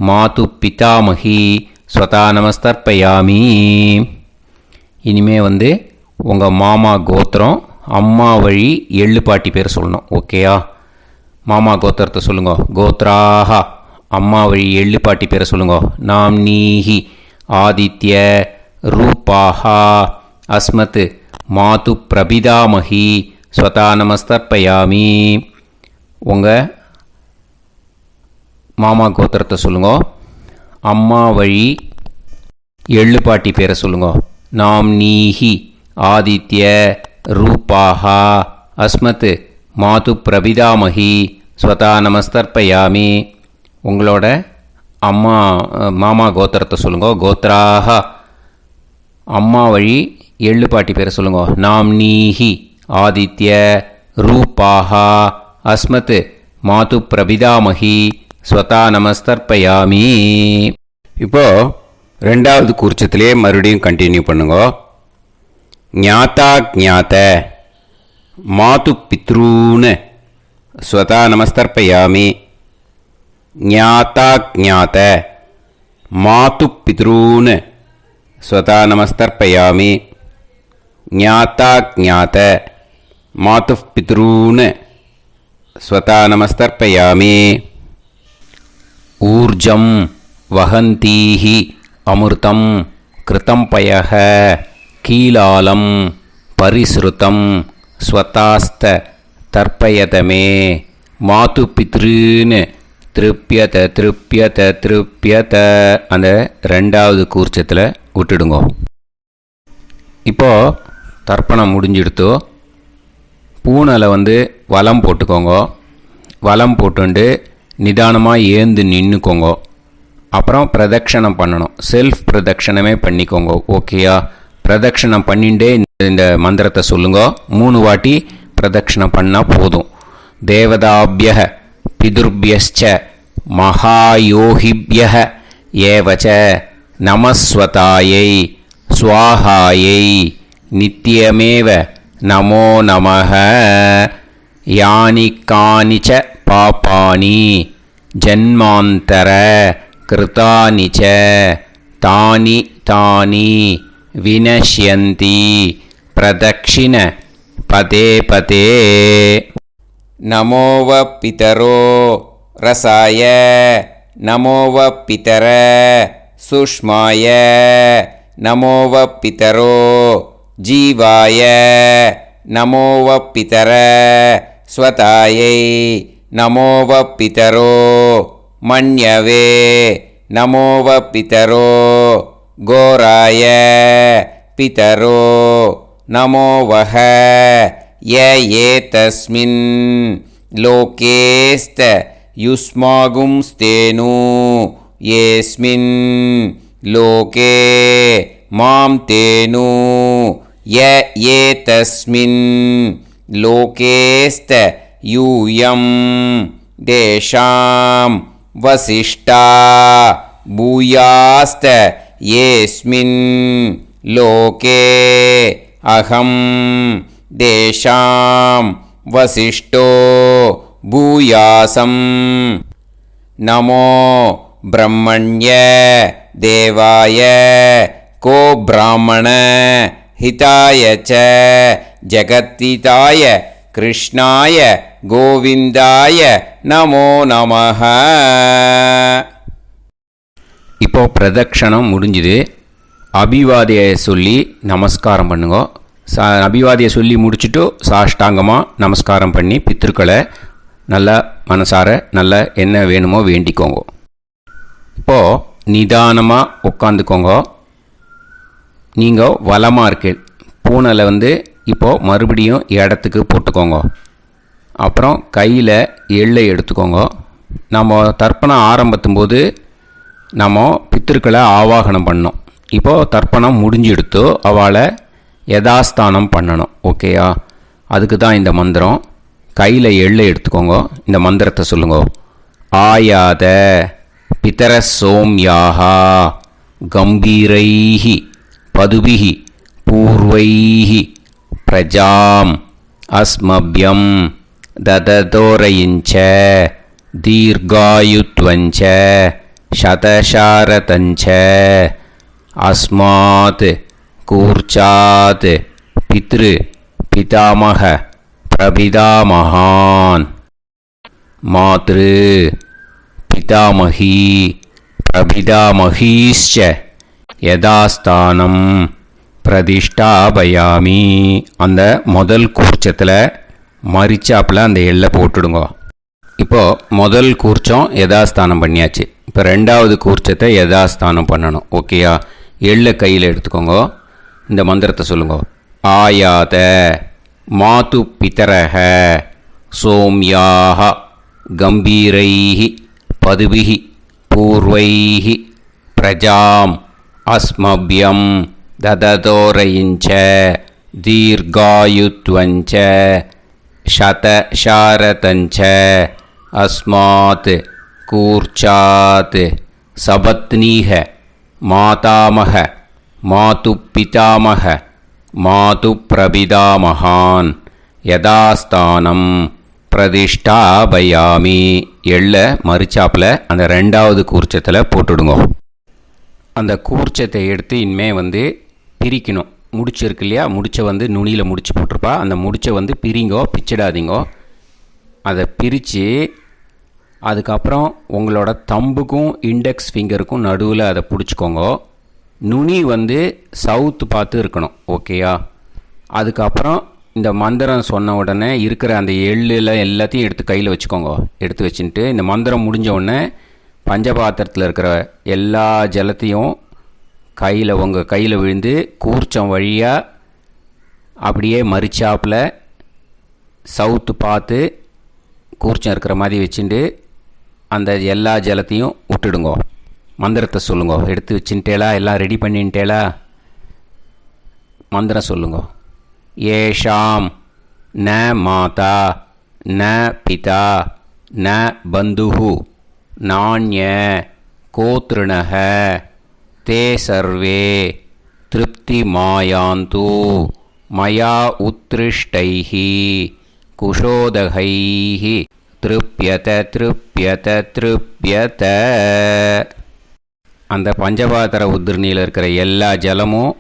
மாது பிதாமஹி ஸ்வதா நமஸ்தர்ப்பயாமி. இனிமே உங்கள் மாமா கோத்திரம் அம்மா வழி எள்ளு பாட்டி பேர் சொல்லணும். ஓகேயா? மாமா கோத்திரத்தை சொல்லுங்க. கோத்ராக அம்மா வழி எள்ளு பாட்டி பேரை சொல்லுங்க. நாம் நீஹி ஆதித்ய ரூபாஹா அஸ்மத் மாது பிரபிதாமஹி ஸ்வதா நமஸ்தர்ப்பயாமி. உங்கள் மாமா கோத்திரத்தை சொல்லுங்க. அம்மா வழி எள்ளு பாட்டி பேரை சொல்லுங்க. நாம் நீஹி ஆதித்ய ரூபாஹா அஸ்மத் மாது பிரபிதாமஹி ஸ்வதா நமஸ்தர்ப்பயாமி. உங்களோட அம்மா மாமா கோத்திரத்தை சொல்லுங்க. கோத்ராக அம்மா வழி எள்ளு பாட்டி பேரை சொல்லுங்க. நாம் நீஹி ஆதித்ய ரூபாஹா அஸ்மத் மாது பிரபிதாமஹி ஸ்வதா நமஸ்தர்ப்பயாமி. இப்போ ரெண்டாவது கூர்ச்சத்திலே மறுபடியும் கண்டினியூ பண்ணுங்க. ஞாதா ஞாத மாது பித்ரூன் ஸ்வதா நமஸ்தர்ப்பயாமி. ஞாதா ஞாத மாது பித்ரூன் ஸ்வதா நமஸ்தர்ப்பயாமி. ஞாதா ஞாத மாது பித்ரூன் ஸ்வதா நமஸ்தர்ப்பயாமி. ஊர்ஜம் வஹந்தீஹி அமிர்தம் கிருதம் பயஹ கீலாலம் பரிஸ்ருதம் ஸ்வதாஸ்த தர்ப்பயதமே மாது பித்ருன்னு திருப்பியத திருப்பியத திருப்பியத. அந்த ரெண்டாவது கூர்ச்சத்தில் விட்டுடுங்க. இப்போது தர்ப்பணம் முடிஞ்சிடுத்தோ பூனலை வலம் போட்டுக்கோங்க. வலம் போட்டுண்டு நிதானமாக ஏந்து நின்றுக்கோங்க. அப்புறம் பிரதட்சணம் பண்ணணும். செல்ஃப் பிரதட்சணமே பண்ணிக்கோங்க. ஓகேயா? பிரதட்சணம் பண்ணிண்டே இந்த மந்திரத்தை சொல்லுங்க. 3 வாட்டி பிரதட்சணம் பண்ணால் போதும். தேவதாபிய பிதுர்பியச்ச மகாயோகிபிய ஏவச்ச நமஸ்வதாயை ஸ்வாஹாயை நித்தியமேவ நமோ நமः. யானி கானி ச பாபானி ஜன்மாந்தர கிருதானி ச தானி தானி வினஷ்யந்தி பிரதக்ஷிண பதே பதே. நமோவ பிதரோ ரசாய நமோவ பிதர சுஷ்மாய நமோவ பிதரோ ஜீவாய நமோவ பிதர ஸ்வதாயை நமோவ பிதரோ மன்யவே நமோவ பிதரோ கோராய பிதரோ நமோவஹ ய ஏதஸ்மின் லோகேஸ்த யுஸ்மாகும்ஸ்தேனு ஏஸ்மின் லோகே மாம் தேனு ய ஏதஸ்மின் லோகேஸ்த யூயம் தேஷாம் வசிஷ்டா பூயாஸ்த ஏஸ்மின் லோகே அகம் தேஷாம் வசிஷ்டோ பூயாசம். நமோ பிரம்மண்ய தேவாய கோ பிராமண ஹிதாய ச ஜகத்திதாய கிருஷ்ணாய கோவிந்தாய நமோ நமः. இப்போ பிரதக்ஷணம் முடிஞ்சுது. அபிவாதியை சொல்லி நமஸ்காரம் பண்ணுங்க. அபிவாதியை சொல்லி முடிச்சுட்டு சாஷ்டாங்கமாக நமஸ்காரம் பண்ணி பித்ருக்களை நல்லா மனசார நல்லா என்ன வேணுமோ வேண்டிக்கோங்க. இப்போது நிதானமாக உட்காந்துக்கோங்க. நீங்கள் வலமாக இருக்கு பூனையில் இப்போது மறுபடியும் இடத்துக்கு போட்டுக்கோங்க. அப்புறம் கையில் எள்ளை எடுத்துக்கோங்க. நம்ம தர்ப்பணம் ஆரம்பித்தும் போது நம்ம பித்திருக்களை ஆவாகனம் பண்ணோம். இப்போது தர்ப்பணம் முடிஞ்செடுத்து அவளை யதாஸ்தானம் பண்ணணும். ஓகேயா? அதுக்கு தான் இந்த மந்திரம். கையில் எள்ளை எடுத்துக்கோங்க. இந்த மந்திரத்தை சொல்லுங்க. ஆயாத பிதர சோம்யாஹா கம்பீரைஹி பதுபிஹி பூர்வைஹி பிரஜாம் அஸ்மப்யம் தததோரயிஞ்ச தீர்காயுத்வஞ்ச சதசாரதஞ்ச அஸ்மாத் கூர்ச்சாத் பித்ரு பிதாமக பிரபிதாமகான் மாத்ரு பிதாமகி பிரபிதாமகீஸ்ச யதாஸ்தானம் பிரதிஷ்டாபயாமி. அந்த முதல் கூர்ச்சத்தில் மரிச்சாப்பில் அந்த எள்ளை போட்டுடுங்க. இப்போது முதல் கூர்ச்சம் யதாஸ்தானம் பண்ணியாச்சு. இப்போ ரெண்டாவது கூர்ச்சத்தை யதாஸ்தானம் பண்ணணும். ஓகேயா? எள்ளை கையில் எடுத்துக்கோங்க. இந்த மந்திரத்தை சொல்லுங்க. ஆயாத மாது பிதரஹ சோம்யாக கம்பீரைஹி பதுபிஹி பூர்வைஹி பிரஜாம் அஸ்மப்யம் தததோரயிஞ்ச தீர்காயுத்வஞ்ச சதசாரதஞ்ச அஸ்மாத் கூர்ச்சாத் சபத்னீஹ மாதாமக மாது பிதாமக மாது பிரபிதாமகான் யதாஸ்தானம் பிரதிஷ்டாபயாமி. எள்ள மரிச்சாப்பில் அந்த ரெண்டாவது கூர்ச்சத்தில் போட்டுடுங்க. அந்த கூர்ச்சத்தை எடுத்து இனிமே பிரிக்கணும். முடிச்சிருக்கு இல்லையா? முடிச்சை நுனியில் முடிச்சு போட்டிருப்பா. அந்த முடிச்சை பிரிங்கோ, பிச்சிடாதீங்கோ. அதை பிரித்து அதுக்கப்புறம் உங்களோட தம்புக்கும் இண்டெக்ஸ் ஃபிங்கருக்கும் நடுவில் அதை பிடிச்சிக்கோங்க. நுனி சவுத்து பார்த்து இருக்கணும். ஓகேயா? அதுக்கப்புறம் இந்த மந்திரம் சொன்ன உடனே இருக்கிற அந்த எள்ளில் எல்லாத்தையும் எடுத்து கையில் வச்சுக்கோங்க. எடுத்து வச்சுட்டு இந்த மந்திரம் முடிஞ்ச உடனே பஞ்சபாத்திரத்தில் இருக்கிற எல்லா ஜலத்தையும் உங்கள் கையில் விழுந்து கூர்ச்சம் வழியாக அப்படியே மரிச்சாப்பில் சவுத்து பார்த்து கூர்ச்சம் இருக்கிற மாதிரி வச்சுட்டு அந்த எல்லா ஜலத்தையும் விட்டுடுங்க. மந்திரத்தை சொல்லுங்க. எடுத்து வச்சுட்டேலா? எல்லாம் ரெடி பண்ணிட்டேலா? மந்திரம் சொல்லுங்க. ஏஷாம் ந மாதா ந பிதா ந பந்துஹு நாண்ய கோத்ருணஹ தே சர்வே திருப்தி மாயாந்து மயா உத்ருஷ்டைः குஷோதகைः திருப்யத திருப்யத திருப்யத. அந்த பஞ்சபாத்திர உதிரணியில் இருக்கிற எல்லா ஜலமும்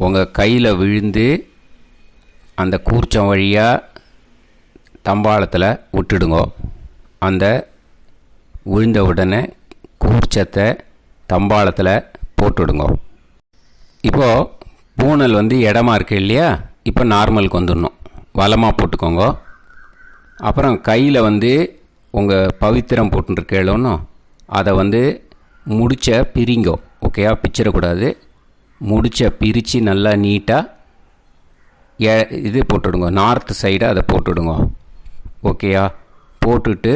உங்கள் கையில் விழுந்து அந்த கூர்ச்சம் வழியாக தம்பாளத்தில் விட்டுடுங்கோ. அந்த விழுந்த உடனே கூர்ச்சத்தை தம்பாளத்தில் போட்டுடுங்கோ. இப்போது பூனல் இடமா இருக்குது இல்லையா, இப்போ நார்மலுக்கு வந்துடணும். வலமாக போட்டுக்கோங்க. அப்புறம் கையில் உங்கள் பவித்திரம் போட்டுருக்கேளோன்னு அதை முடிச்ச பிரிங்கோ. ஓகேயா, பிச்சிடக்கூடாது. முடிச்ச பிரித்து நல்லா நீட்டாக இது போட்டுடுங்க, நார்த் சைடு அதை போட்டுடுங்க. ஓகேயா, போட்டுட்டு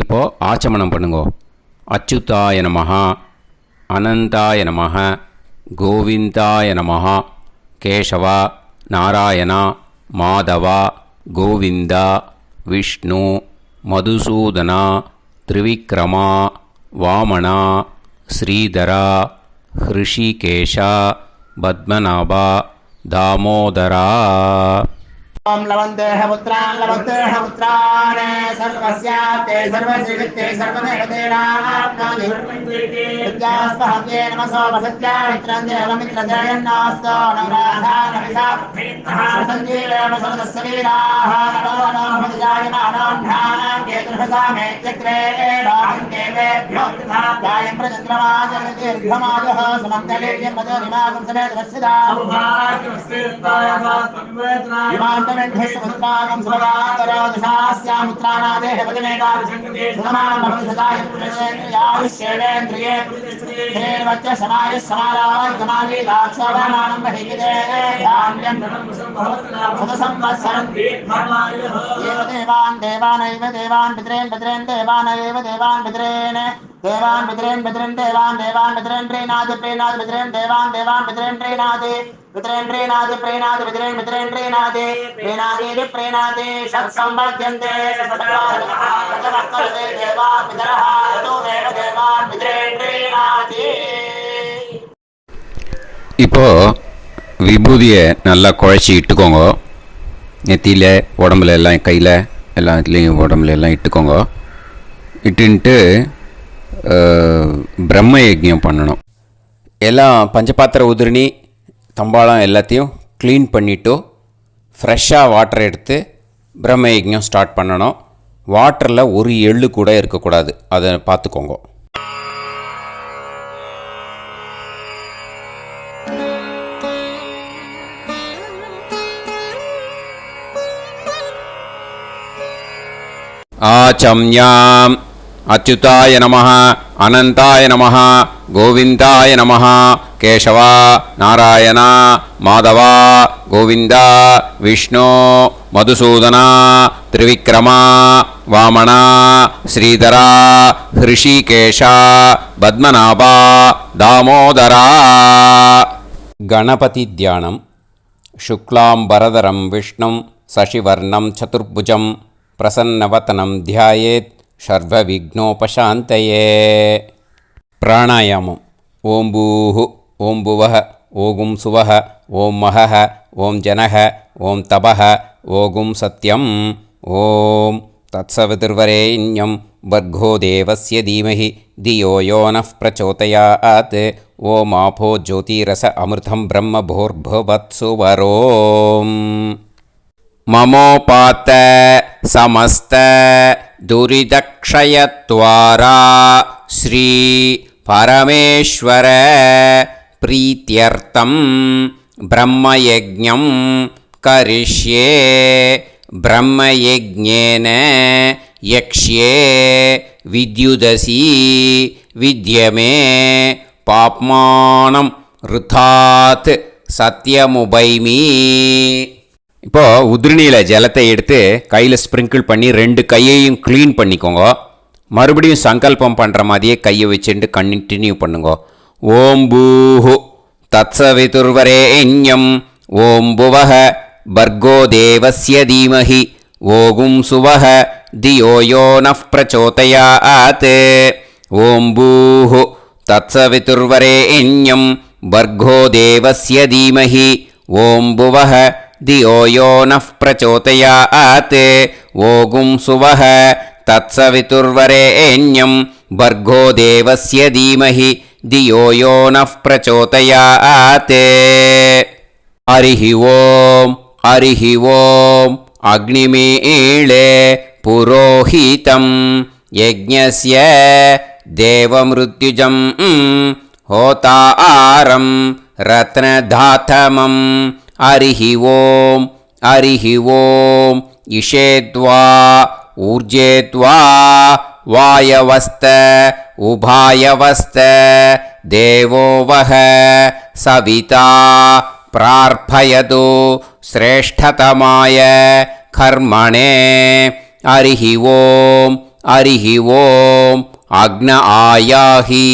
இப்போது ஆச்சமனம் பண்ணுங்க. அச்சுதாய நமஹ, அனந்தாய நமஹ, கோவிந்தாய நமஹ, கேசவா, நாராயணா, மாதவா, கோவிந்தா, விஷ்ணு, மதுசூதனா, திரிவிக்ரமா, வாமனா, ஸ்ரீதரா, ஹிருஷிகேஷா, பத்மநாபா, தாமோதரா. ओम लवन्तेह पुत्रान् लवन्तेह पुत्रान् सर्वस्याप्ते सर्वश्रीवित्ते सर्वदेवतेनाप्नानि विद्यास्पहव्ये नमसो वसत्यामित्रं देवमित्रजयन्नास्तो नवराधानविषाप्तः सञ्जीवेम सरदस्सवीराः नमो नमोऽजायमानां केतुर्हसामेत्यग्रे देवेभ्यो गायं प्रचन्द्रमाजर्दीर्घमाजः सुमङ्गलेर्यमदनिमागं समेतरस्यदा विमानमेघस्वत्रागं सुभगान्तरोदशास्यामुत्राणादेह पतिमेकाभिषङ्गते सुमान् भवसदाय पुरुषेन्द्रियायुष्येवेन्द्रिये देवच्च समाय समाराय कमाली लाक्षावानानं बहिगिदे धान्यं सदसंवत्सरं देवान् देवान् पितॄन् पितॄन् देवानैव देवान् पितॄन् देवान् पितॄन् पितॄन् देवान् देवान् पितॄन् प्रीणाति प्रीणाति पितॄन् देवान् देवान् पितॄन् प्रीणाति पितॄन् प्रीणाति प्रीणाति पितॄन् पितॄन् प्रीणाति प्रीणाति प्रीणाति षट्संवर्ध्यन्ते सचवर्तन्ते देवा पितरः तो देव देवान् पितॄन् प्रीणाति. இப்போ விபூதியை நல்லா குழச்சி இட்டுக்கோங்க. நெத்தியில், உடம்புல எல்லாம், கையில் எல்லாத்துலேயும் உடம்புல எல்லாம் இட்டுக்கோங்க. இட்டுன்ட்டு பிரம்ம யஜ்ஞம் பண்ணணும். எல்லாம் பஞ்சபாத்திர உதிரணி தம்பாளம் எல்லாத்தையும் க்ளீன் பண்ணிவிட்டு ஃப்ரெஷ்ஷாக வாட்டர் எடுத்து பிரம்ம யஜ்ஞம் ஸ்டார்ட் பண்ணணும். வாட்டரில் ஒரு எள்ளு கூட இருக்கக்கூடாது, அதை பார்த்துக்கோங்க. ஆச்சம்யாம் அச்சுதாய நமஹ, அனந்தாய நமஹ, கோவிந்தாய நமஹ, கேசவா, நாராயணா, மாதவா, கோவிந்தா, விஷ்ணு, மதுசூதனா, திரிவிக்ரமா, வாமனா, ஸ்ரீதரா, ஹிருஷிகேஷா, பத்மநாபா, தாமோதரா. கணபதி தியானம். சுக்லாம்பரதரம் விஷ்ணும் சசிவர்ணம் சதுர்புஜம் பிரசன்னவதனம் தியாயேத் சர்வவிக்னோபசாந்தயே. பிராணாயாமம். ஓம் பூஹு, ஓம் புவஹ, ஓகும் சுவஹ, ஓம் மஹஹ, ஓம் ஜனஹ, ஓம் தபஹ, ஓகும் சத்யம். ஓம் தத்சவிதுர்வரேண்யம் வர்கோ தேவஸ்ய தீமஹி தியோ யோ நः பிரச்சோதயாத். ஓம் ஆபோ ஜோதிரஸ அமிர்தம் பிரம்ம பூர்புவத்சு வரோம். மமோபாத்த சமஸ்த துரிதக்ஷயத்வாரா ஸ்ரீ பரமேஸ்வர பிரீத்யர்த்தம் பிரம்மயஜ்ஞம் கரிஷ்யே. பிரம்மயஜ்ஞேன யக்ஷ்யே வித்யுதசி வித்யமே பாப்மானம் ருதாத் சத்யமுபைமி. இப்போது உதிரணியில் ஜலத்தை எடுத்து கையில் ஸ்ப்ரிங்கிள் பண்ணி 2 கையையும் க்ளீன் பண்ணிக்கோங்க. மறுபடியும் சங்கல்பம் பண்ணுற மாதிரியே கையை வச்சுட்டு கண்டினியூ பண்ணுங்க. ஓம் பூஹு தத்சவிதுர்வரேண்யம் ஓம் புவஹ பர்கோ தேவஸ்ய தீமஹி ஓகும் சுவஹ தியோ யோ நः பிரச்சோதயாத். ஓம் பூஹு தத்சவிதுர்வரேண்யம் பர்கோ தேவஸ்ய தீமஹி ஓம் புவஹ தியோ யோ நஃப் பிரச்சோதயாத் ஓகும் சுவஹ தத்சவிதுர்வரேண்யம் பர்கோ தேவஸ்ய தீமஹி தியோ யோ நஃப் பிரச்சோதயாத். ஹரிஹி ஓம் ஹரிஹி ஓம் அக்னிமீளே புரோஹிதம் யஜ்ஞஸ்ய தேவமிருத்யுஜம் ஹோதாரம் ரத்னதாதமம். ஹரிஹி ஓம் ஹரிஹி ஓம் இஷேத்வா ஊர்ஜேத்வா வாயவஸ்த உபாயவஸ்த தேவோவஹ சவிதா பிரார்ப்பயது ஸ்ரேஷ்டதமாய கர்மணே. ஹரிஹி ஓம் ஹரிஹி ஓம் அக்ன ஆயாஹி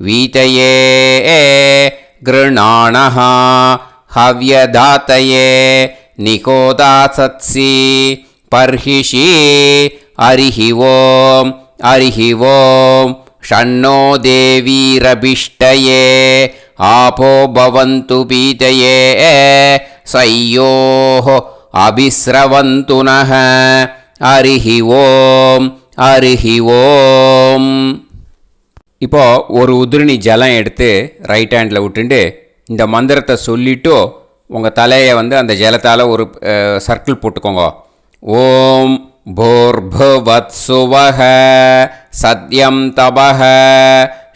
வீதயே கிருணாணஹ ஹவ்யதாத்தயே நிகோதாசத்சி பர்ஹிஷி. ஹரிஹி ஓம் ஹரிஹி ஓம் ஷண்ணோ தேவீரபிஷ்டயே ஆபோ பவந்து பீதயே சய்யோஹ அபிஸ்ரவந்து நஹ. ஹரிஹி ஓம் ஹரிஹி ஓம். இப்போ ஒரு உதிரணி ஜலம் எடுத்து ரைட் ஹேண்டில் விட்டுண்டு இந்த மந்திரத்தை சொல்லிவிட்டு உங்கள் தலையை அந்த ஜலத்தால் ஒரு சர்க்கிள் போட்டுக்கோங்க. ஓம் பூர்புவத்சுவஹ சத்யம் தபஹ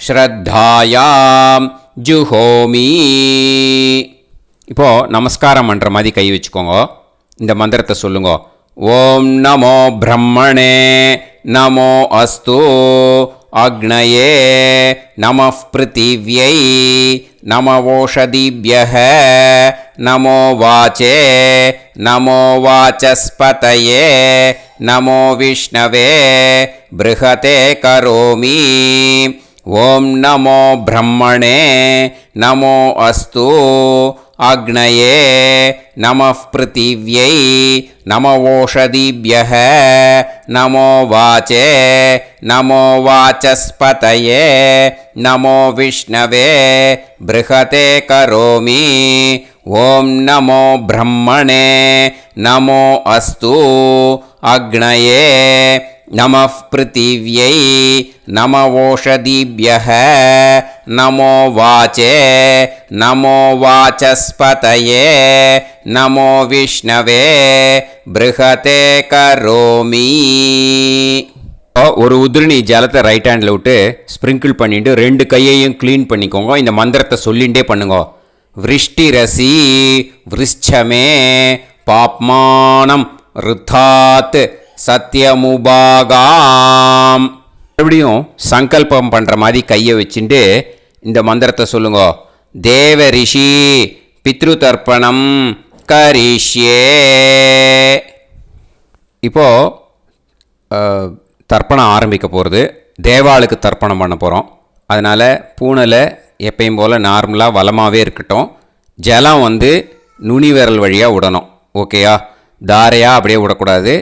ஸ்ரத்தாயாம் ஜுஹோமி. இப்போது நமஸ்காரம் பண்ணுற மாதிரி கை வச்சுக்கோங்க. இந்த மந்திரத்தை சொல்லுங்க. ஓம் நமோ பிரம்மணே நமோ அஸ்து அக்னயே நமः பிருத்திவ்யை நமவோஷதிभ्यः நமோ வாச்சே நமோ வாசஸ்பதயே நமோ விஷ்ணவே ப்ருஹதே கரோமி. ஓம் நமோ பிரம்மணே நமோ அஸ்து அக்னயே நமः பிருத்திவ்யை நமவோஷதிभ्यः நமோ வாச்சே நமோ வாசஸ்பதயே நமோ விஷ்ணவே ப்ருஹதே கரோமி. ஓம் நமோ பிரம்மணே நமோ அஸ்து அக்னயே நமः பிருத்திவ்யை நமவோஷதிभ्यः நமோ வாச்சே நமோ வாசஸ்பதயே நமோ விஷ்ணவே ப்ருஹதே கரோமி. ஒரு உதிரணி ஜலத்தை ரைட் ஹேண்டில் விட்டு ஸ்ப்ரிங்கிள் பண்ணிட்டு ரெண்டு கையையும் க்ளீன் பண்ணிக்கோங்க. இந்த மந்திரத்தை சொல்லிகிட்டே பண்ணுங்க. விருஷ்டிரசி விருஷ்சமே பாப்மானம் ருத்தாத் சத்யமுபாகாம். மறுபடியும் சங்கல்பம் பண்ணுற மாதிரி கையை வச்சுட்டு இந்த மந்திரத்தை சொல்லுங்க. தேவ ரிஷி பித்ரு தர்ப்பணம் கரிஷ்யே. இப்போது தர்ப்பணம் ஆரம்பிக்க போகிறது. தேவாளுக்கு தர்ப்பணம் பண்ண போகிறோம். அதனால் பூனலை எப்பயும் போல் நார்மலாக வளமாகவே இருக்கட்டும். ஜலம் நுனி விரல் வழியாக விடணும். ஓகேயா? தாரையாக அப்படியே விடக்கூடாது.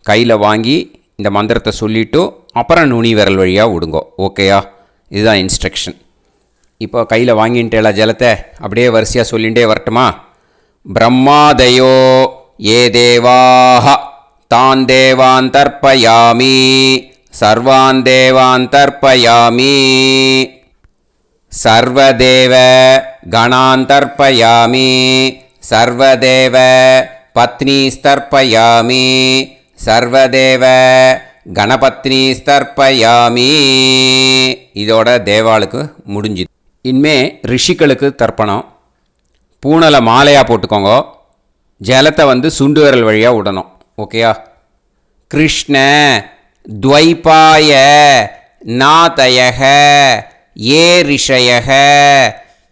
கையில் வாங்கி இந்த மந்திரத்தை சொல்லிவிட்டு அப்புறம் நுனி விரல் வழியாக விடுங்கோ. ஓகேயா? இதுதான் இன்ஸ்ட்ரக்ஷன். இப்போ கையில் வாங்கின்ட்டேல ஜலத்தை அப்படியே வரிசையாக சொல்லிகிட்டே வரட்டுமா? பிரம்மாதயோ ஏ தேவாஹ தான் தேவான் தர்ப்பயாமி சர்வான் தேவான் தர்ப்பயாமி சர்வதேவ கணான் தர்ப்பயாமி சர்வதேவ பத்னீஸ்தர்ப்பயாமி சர்வதேவ கணபத்னி ஸ்தர்ப்பயாமி. இதோட தேவாளுக்கு முடிஞ்சுது. இனிமே ரிஷிகளுக்கு தர்ப்பணம். பூனலை மாலையாக போட்டுக்கோங்க. ஜலத்தை சுண்டு விரல் வழியாக விடணும். ஓகேயா? கிருஷ்ண துவைபாய நாதயக ஏ ரிஷயக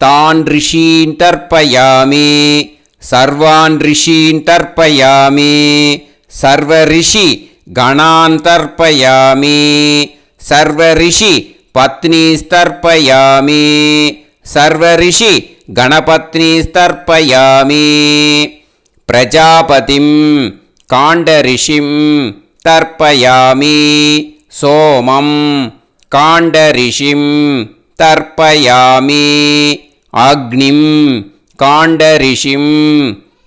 தான் ரிஷீன் தர்ப்பயாமி சர்வான் ரிஷீன் தர்ப்பயாமி சர்வ ரிஷி கணான் தர்ப்பயாமி சர்வ ரிஷி பத்னீஸ்தர்ப்பயாமி சர்வ ரிஷி கணபத்னீஸ்தர்ப்பயாமி பிரஜாபதிம் காண்டரிஷிம் தர்ப்பயாமி சோமம் காண்டரிஷிம் தர்ப்பயாமி அக்னிம் काण्डऋषिं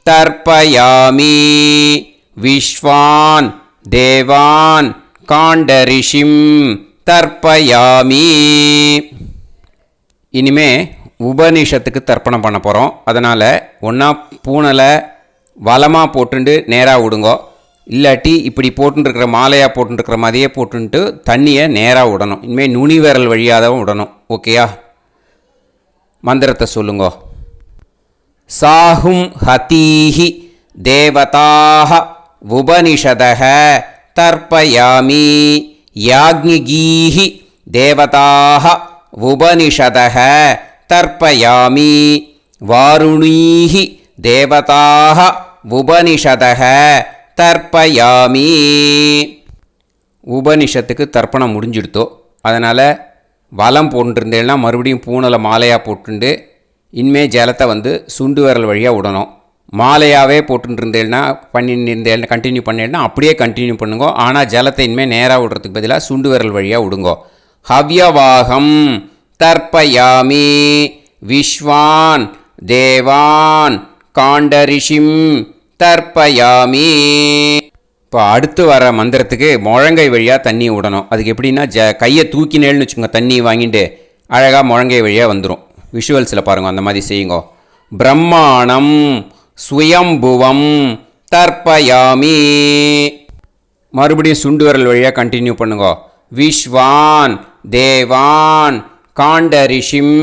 तर्पयामि विश्वान् देवान् काण्डऋषिं तर्पयामि இனிமே உபனிஷத்துக்கு தர்ப்பணம் பண்ண போகிறோம். அதனால் ஒன்றா பூனலை வலமாக போட்டுண்டு நேராக விடுங்கோ, இல்லாட்டி இப்படி போட்டுருக்கிற மாலையாக போட்டுருக்கிற மாதிரியே போட்டுன்ட்டு தண்ணியை நேராக விடணும். இனிமேல் நுனி விரல் வழியாக தான் விடணும். ஓகேயா? மந்திரத்தை சொல்லுங்கோ. சாஹும் ஹதீஹி தேவதாக உபனிஷதः தர்ப்பயாமி யாக்ஞிகீஹி தேவதாக உபனிஷதः தர்ப்பயாமி வாருணீஹி தேவதாக உபனிஷதः தர்ப்பயாமி. உபனிஷத்துக்கு தர்ப்பணம் முடிஞ்சிடுத்தோ, அதனால் வலம் போட்டுருந்தேன்னா மறுபடியும் பூனலை மாலையாக போட்டுண்டு இனிமே ஜலத்தை சுண்டு விரல் வழியாக விடணும். மாலையாகவே போட்டுருந்தேன்னா பண்ணியிருந்தேன் கண்டினியூ பண்ணேன்னா அப்படியே கண்டினியூ பண்ணுங்க. ஆனால் ஜலத்தை இனிமேல் நேராக விடுறதுக்கு பதிலாக சுண்டு விரல் வழியாக விடுங்கோ. ஹவ்யவாகம் தர்ப்பயாமி விஸ்வான் தேவான் காண்டரிஷிம் தர்ப்பயாமி. இப்போ அடுத்து வர மந்திரத்துக்கு முழங்கை வழியாக தண்ணி விடணும். அதுக்கு எப்படின்னா கையை தூக்கினேன்னு வச்சுக்கோங்க, தண்ணி வாங்கிட்டு அழகாக முழங்கை வழியாக வந்துடும். விஷுவல்ஸில் பாருங்கள், அந்த மாதிரி செய்யுங்க. பிரம்மாணம் சுயம்புவம் தர்ப்பயாமி. மறுபடியும் சுண்டு விரல் வழியாக கண்டினியூ பண்ணுங்க. விஸ்வான் தேவான் காண்டரிஷிம்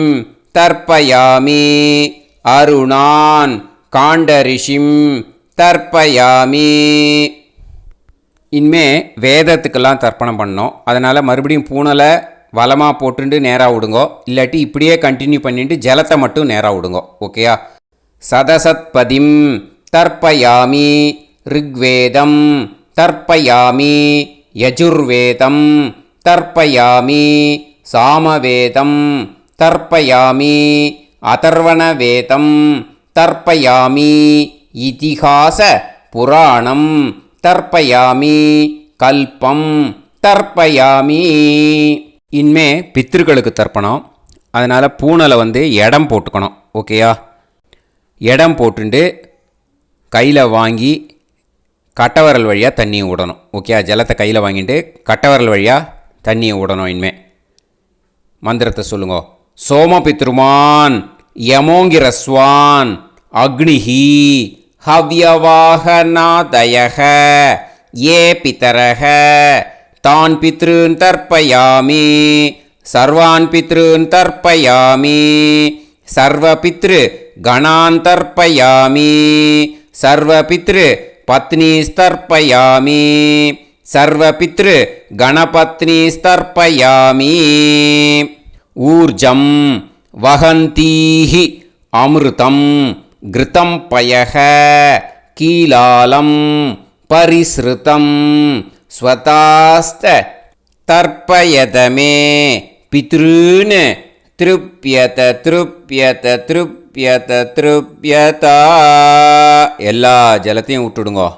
தர்ப்பயாமி அருணான் காண்டரிஷிம் தர்ப்பயாமி. இனிமே வேதத்துக்கெல்லாம் தர்ப்பணம் பண்ணோம். அதனால் மறுபடியும் பூனலை வலமாக போட்டுட்டு நேராக விடுங்கோ, இல்லாட்டி இப்படியே கண்டினியூ பண்ணிட்டு ஜலத்தை மட்டும் நேராக விடுங்கோ. ஓகேயா? சதசத்பதிம் தர்ப்பயாமி ரிக்வேதம் தர்ப்பயாமி யஜுர்வேதம் தர்ப்பயாமி சாமவேதம் தர்ப்பயாமி அதர்வணவேதம் தர்ப்பயாமி இதிஹாச புராணம் தர்ப்பயாமி கல்பம் தர்ப்பயாமி. இனிமே பித்திருக்களுக்கு தர்ப்பணம். அதனால் பூனலை இடம் போட்டுக்கணும். ஓகேயா? இடம் போட்டுண்டு கையில் வாங்கி கட்டவரல் வழியாக தண்ணியை விடணும். ஓகேயா? ஜலத்தை கையில் வாங்கிட்டு கட்டவரல் வழியாக தண்ணியை விடணும். இனிமே மந்திரத்தை சொல்லுங்க. சோமபித்ருமான் யமோங்கிரஸ்வான் அக்னிஹி ஹவ்யவாகநாதயக ஏ பிதரக தான் பித்ருன் தர்ப்பயாமி சர்வான் பித்ருன் தர்ப்பயாமி சர்வபித்ரு கணான் தர்ப்பயாமி சர்வபித்ரு பத்னிஸ்தர்ப்பயாமி சர்வபித்ரு கணபத்னிஸ்தர்ப்பயாமி. ஊர்ஜம் வஹந்தீஹி அமிர்தம் கிருதம் பயக கீலாலம் பரிஸ்ருதம் ஸ்வதாஸ்த தர்ப்பயதமே பித்ருன் திருப்யத திருப்யத திருப்யத திருப்யதா. எல்லா ஜலத்தையும் விட்டுடுங்கோ.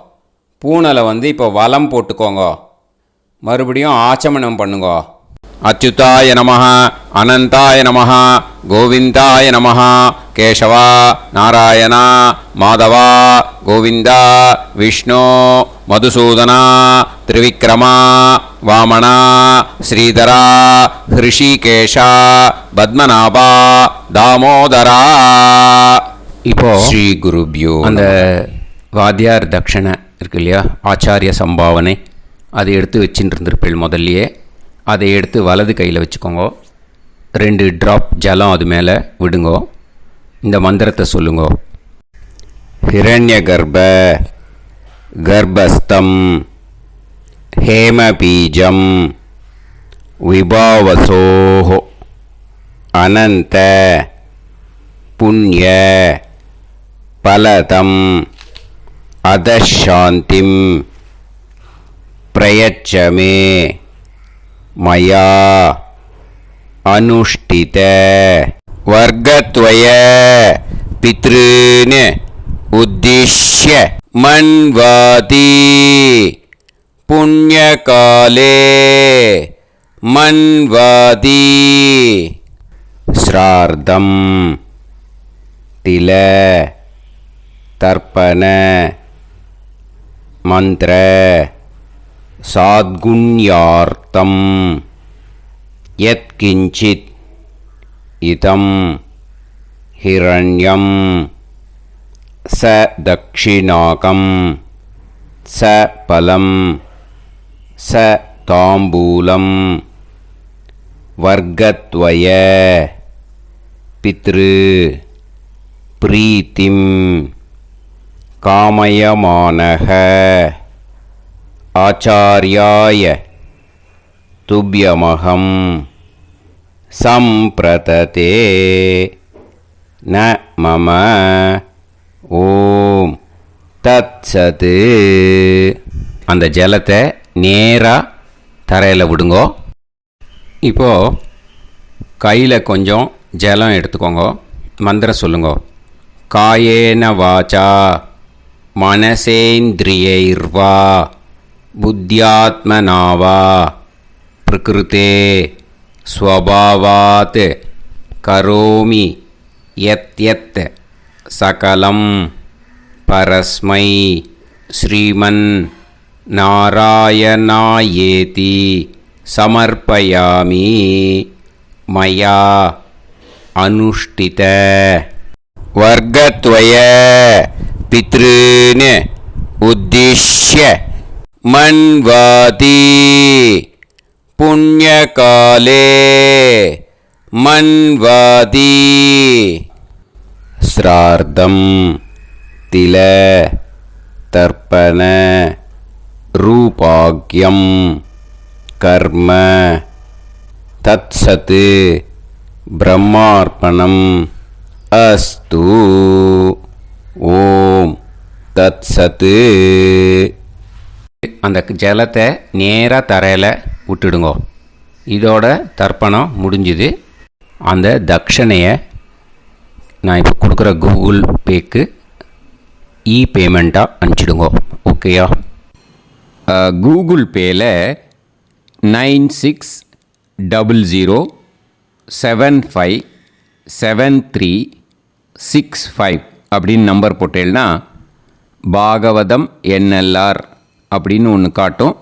பூனலை இப்போ வலம் போட்டுக்கோங்க. மறுபடியும் ஆச்சமனம் பண்ணுங்க. அச்சுதாய நமஹ அனந்தாய நமஹ கோவிந்தாய நமஹ கேசவா நாராயணா மாதவா கோவிந்தா விஷ்ணு மதுசூதனா திரிவிக்ரமா வாமனா ஸ்ரீதரா ஹிருஷிகேஷா பத்மநாபா தாமோதரா. இப்போ ஸ்ரீ குருப்யோ அந்த வாத்தியார் தட்சணை இருக்கு இல்லையா, ஆச்சாரிய சம்பாவனை, அதை எடுத்து வச்சுட்டு இருந்திருப்பேள் முதல்லையே. அதை எடுத்து வலது கையில் வச்சுக்கோங்க. 2 ட்ராப் ஜலம் அது மேலே விடுங்கோ. இந்த மந்திரத்தை சொல்லுங்க. ஹிரண்ய கர்ப்ப கர்ப்பஸ்தம் ஹேமபீஜம் விபாவசோஹோ அனந்த புண்ணிய பலதம் அதசாந்திம் பிரயச்சமே மயா அனுஷ்டித வர்க்கத்வய பித்ருன் உத்திஷ்ய மன்வாதி புண்ணியகாலே மன்வாதி ஸ்ரார்த்தம் तिल तर्पण मंत्र साद्गुण्यार्थं यत्किंचित् इदं हिरण्यं स दक्षिणाकं स फलं स ताम्बूलं वर्गद्वय पितृ प्रीतिं कामयमानः आचार्याय तुभ्यमहं सम्प्रतते न मम ஓம் தத்சது. அந்த ஜலத்தை நேராக தரையில் விடுங்கோ. இப்போது கையில் கொஞ்சம் ஜலம் எடுத்துக்கோங்க. மந்திரம் சொல்லுங்க. காயேன வாச்சா மனசேந்திரியைர்வா புத்தியாத்மனாவா பிரகிருதே ஸ்வபாவாத் கரோமி யத் யத் சகலம் பரஸ்மை ஸ்ரீமன் நாராயணாயேதி சமர்ப்பயாமி மயா அனுஷ்டித வர்கத்வய பித்ருன் உத்திஷ்ய மன்வாதி புண்ணியகாலே மன்வாதி ஸ்ரார்த்தம் தில தர்ப்பண ரூபாக்யம் கர்ம தத்சத் பிரம்மார்ப்பணம் அஸ்து. ஓம் தத்சத். அந்த ஜலத்தை நேராக தரையில் விட்டுடுங்கோ. இதோட தர்ப்பணம் முடிஞ்சுது. அந்த தட்சணையை நான் இப்போ கொடுக்குற கூகுள் பேக்கு பேமெண்ட்டாக அனுப்பிச்சிடுங்க. ஓகேயா? கூகுள் பேயில் 9600757365 அப்படின்னு நம்பர் போட்டேன்னா பாகவதம் என்எல்ஆர் அப்படின்னு ஒன்று காட்டும்.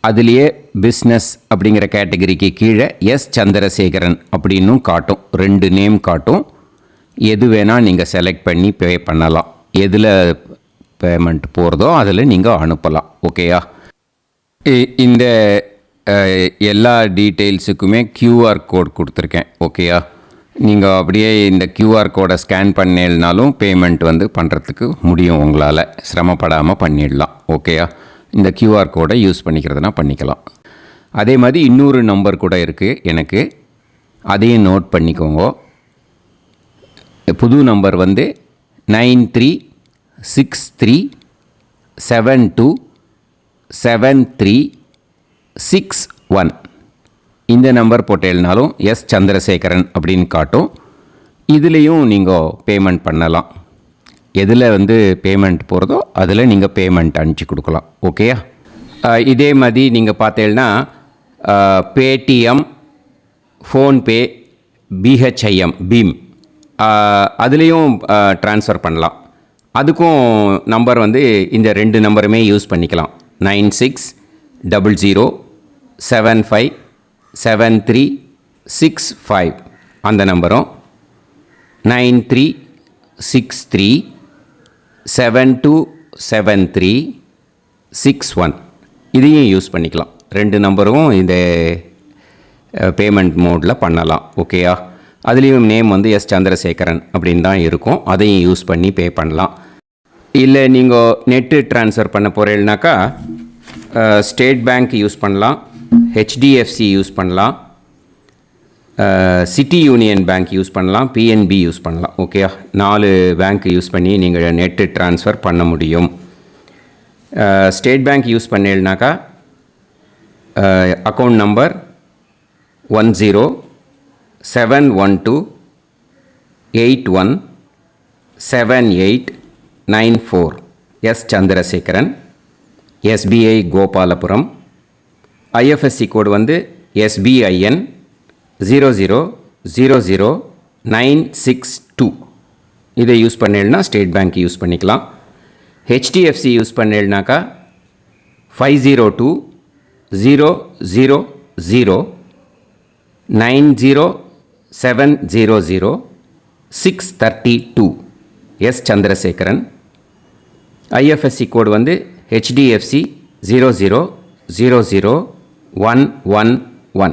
அதுலேயே பிஸ்னஸ் அப்படிங்கிற கேட்டகரிக்கு கீழே எஸ் சந்திரசேகரன் அப்படின்னும் காட்டும். 2 நேம் காட்டும். எது வேணால் நீங்கள் செலக்ட் பண்ணி பே பண்ணலாம். எதில் பேமெண்ட் போகிறதோ அதில் நீங்கள் அனுப்பலாம். ஓகேயா? இந்த எல்லா டீட்டெயில்ஸுக்குமே QR கோட் கொடுத்துருக்கேன். ஓகேயா? நீங்கள் அப்படியே இந்த QR கோடை ஸ்கேன் பண்ணேனாலும் பேமெண்ட் பண்ணுறதுக்கு முடியும். உங்களால் சிரமப்படாமல் பண்ணிடலாம். ஓகேயா? இந்த QR கோடை யூஸ் பண்ணிக்கிறதுனா பண்ணிக்கலாம். அதே மாதிரி இன்னொரு நம்பர் கூட இருக்குது எனக்கு. அதையும் நோட் பண்ணிக்கோங்க. புது நம்பர் 9363727361. இந்த நம்பர் போட்டேனாலும் எஸ் சந்திரசேகரன் அப்படின்னு காட்டும். இதுலேயும் நீங்கள் பேமெண்ட் பண்ணலாம். எதில் பேமெண்ட் போகிறதோ அதில் நீங்கள் பேமெண்ட் அனுப்பிச்சி கொடுக்கலாம். ஓகேயா? இதே மாதிரி நீங்கள் பார்த்தேன்னா பேடிஎம், ஃபோன்பே, பிஹெச்ஐஎம் பீம் அதுலேயும் ட்ரான்ஸ்ஃபர் பண்ணலாம். அதுக்கும் நம்பர் இந்த 2 நம்பருமே யூஸ் பண்ணிக்கலாம். 9600757365 அந்த நம்பரும் 9363727361 இதையும் யூஸ் பண்ணிக்கலாம். 2 நம்பரும் இந்த பேமெண்ட் மோடில் பண்ணலாம். ஓகேயா? அதுலேயும் நேம் எஸ் சந்திரசேகரன் அப்படின்னு தான் இருக்கும். அதையும் யூஸ் பண்ணி பே பண்ணலாம். இல்லை நீங்கள் நெட்டு ட்ரான்ஸ்ஃபர் பண்ண போகிறீங்கனாக்கா ஸ்டேட் பேங்க் யூஸ் பண்ணலாம், ஹெச்டிஎஃப்சி யூஸ் பண்ணலாம், சிட்டி யூனியன் பேங்க் யூஸ் பண்ணலாம், பிஎன்பி யூஸ் பண்ணலாம். ஓகேயா? 4 பேங்க் யூஸ் பண்ணி நீங்கள் நெட்டு ட்ரான்ஸ்ஃபர் பண்ண முடியும். ஸ்டேட் பேங்க் யூஸ் பண்ணீங்கனாக்கா account number 1071281789 S Chandrasekaran, SBI Gopalapuram. IFSC code SBIN 0000962 இதை யூஸ் பண்ணேன்னா ஸ்டேட் பேங்க் யூஸ் பண்ணிக்கலாம். ஹெச்டிஎஃப்சி யூஸ் பண்ணேன்னாக்கா 502-000-90700-632 எஸ் சந்திரசேகரன். ஐஎஃப்எஸ்சி கோடு வந்து HDFC 0000111.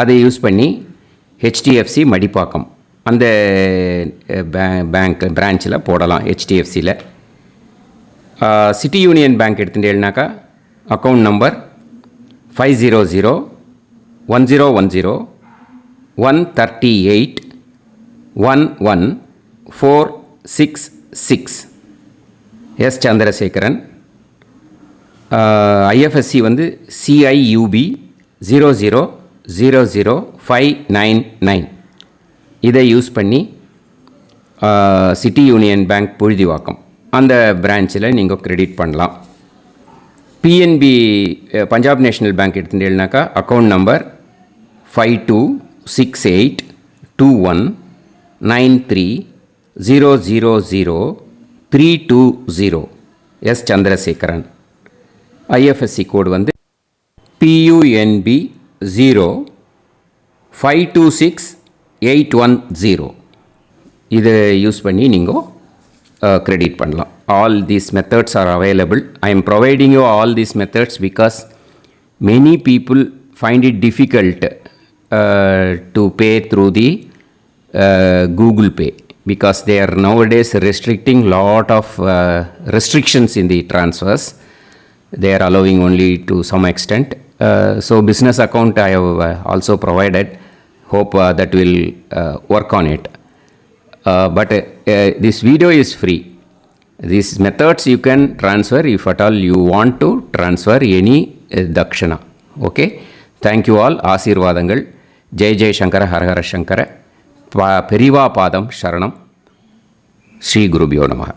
அதை யூஸ் பண்ணி HDFC மடிப்பாக்கம் அந்த பேங்க் பிரான்ச்சில் போடலாம். HDFCயில் சிட்டி யூனியன் பேங்க் எடுத்துட்டேன்னாக்கா account number 500-1010-138-11466 S Chandrasekaran. IFSC வந்து CIUB 0000599. இதை யூஸ் பண்ணி சிட்டி யூனியன் பேங்க் புழுதிவாக்கம் அந்த பிரான்ச்சில் நீங்கள் கிரெடிட் பண்ணலாம். பிஎன்பி பஞ்சாப் நேஷ்னல் பேங்க் எடுத்துட்டேன்னாக்கா account number 52682193000320 S Chandrasekaran. IFSC code வந்து PUNB 0526810. இதை யூஸ் பண்ணி நீங்கள் கிரெடிட் பண்ணலாம். All these methods are available. I am providing you all these methods because many people find it difficult to pay through the Google Pay because they are nowadays restricting lot of restrictions in the transfers. They are allowing only to some extent. So business account I have also provided. Hope that will work on it. But this video is free. These methods you can transfer if at all you want to transfer any dakshana. Okay. Thank you all. ஆசீர்வாதங்கள். ஜெய் ஜெய் சங்கர ஹரஹர சங்கர. பெரிவா பாதம் சரணம். ஸ்ரீ குருபியோ நமஹ.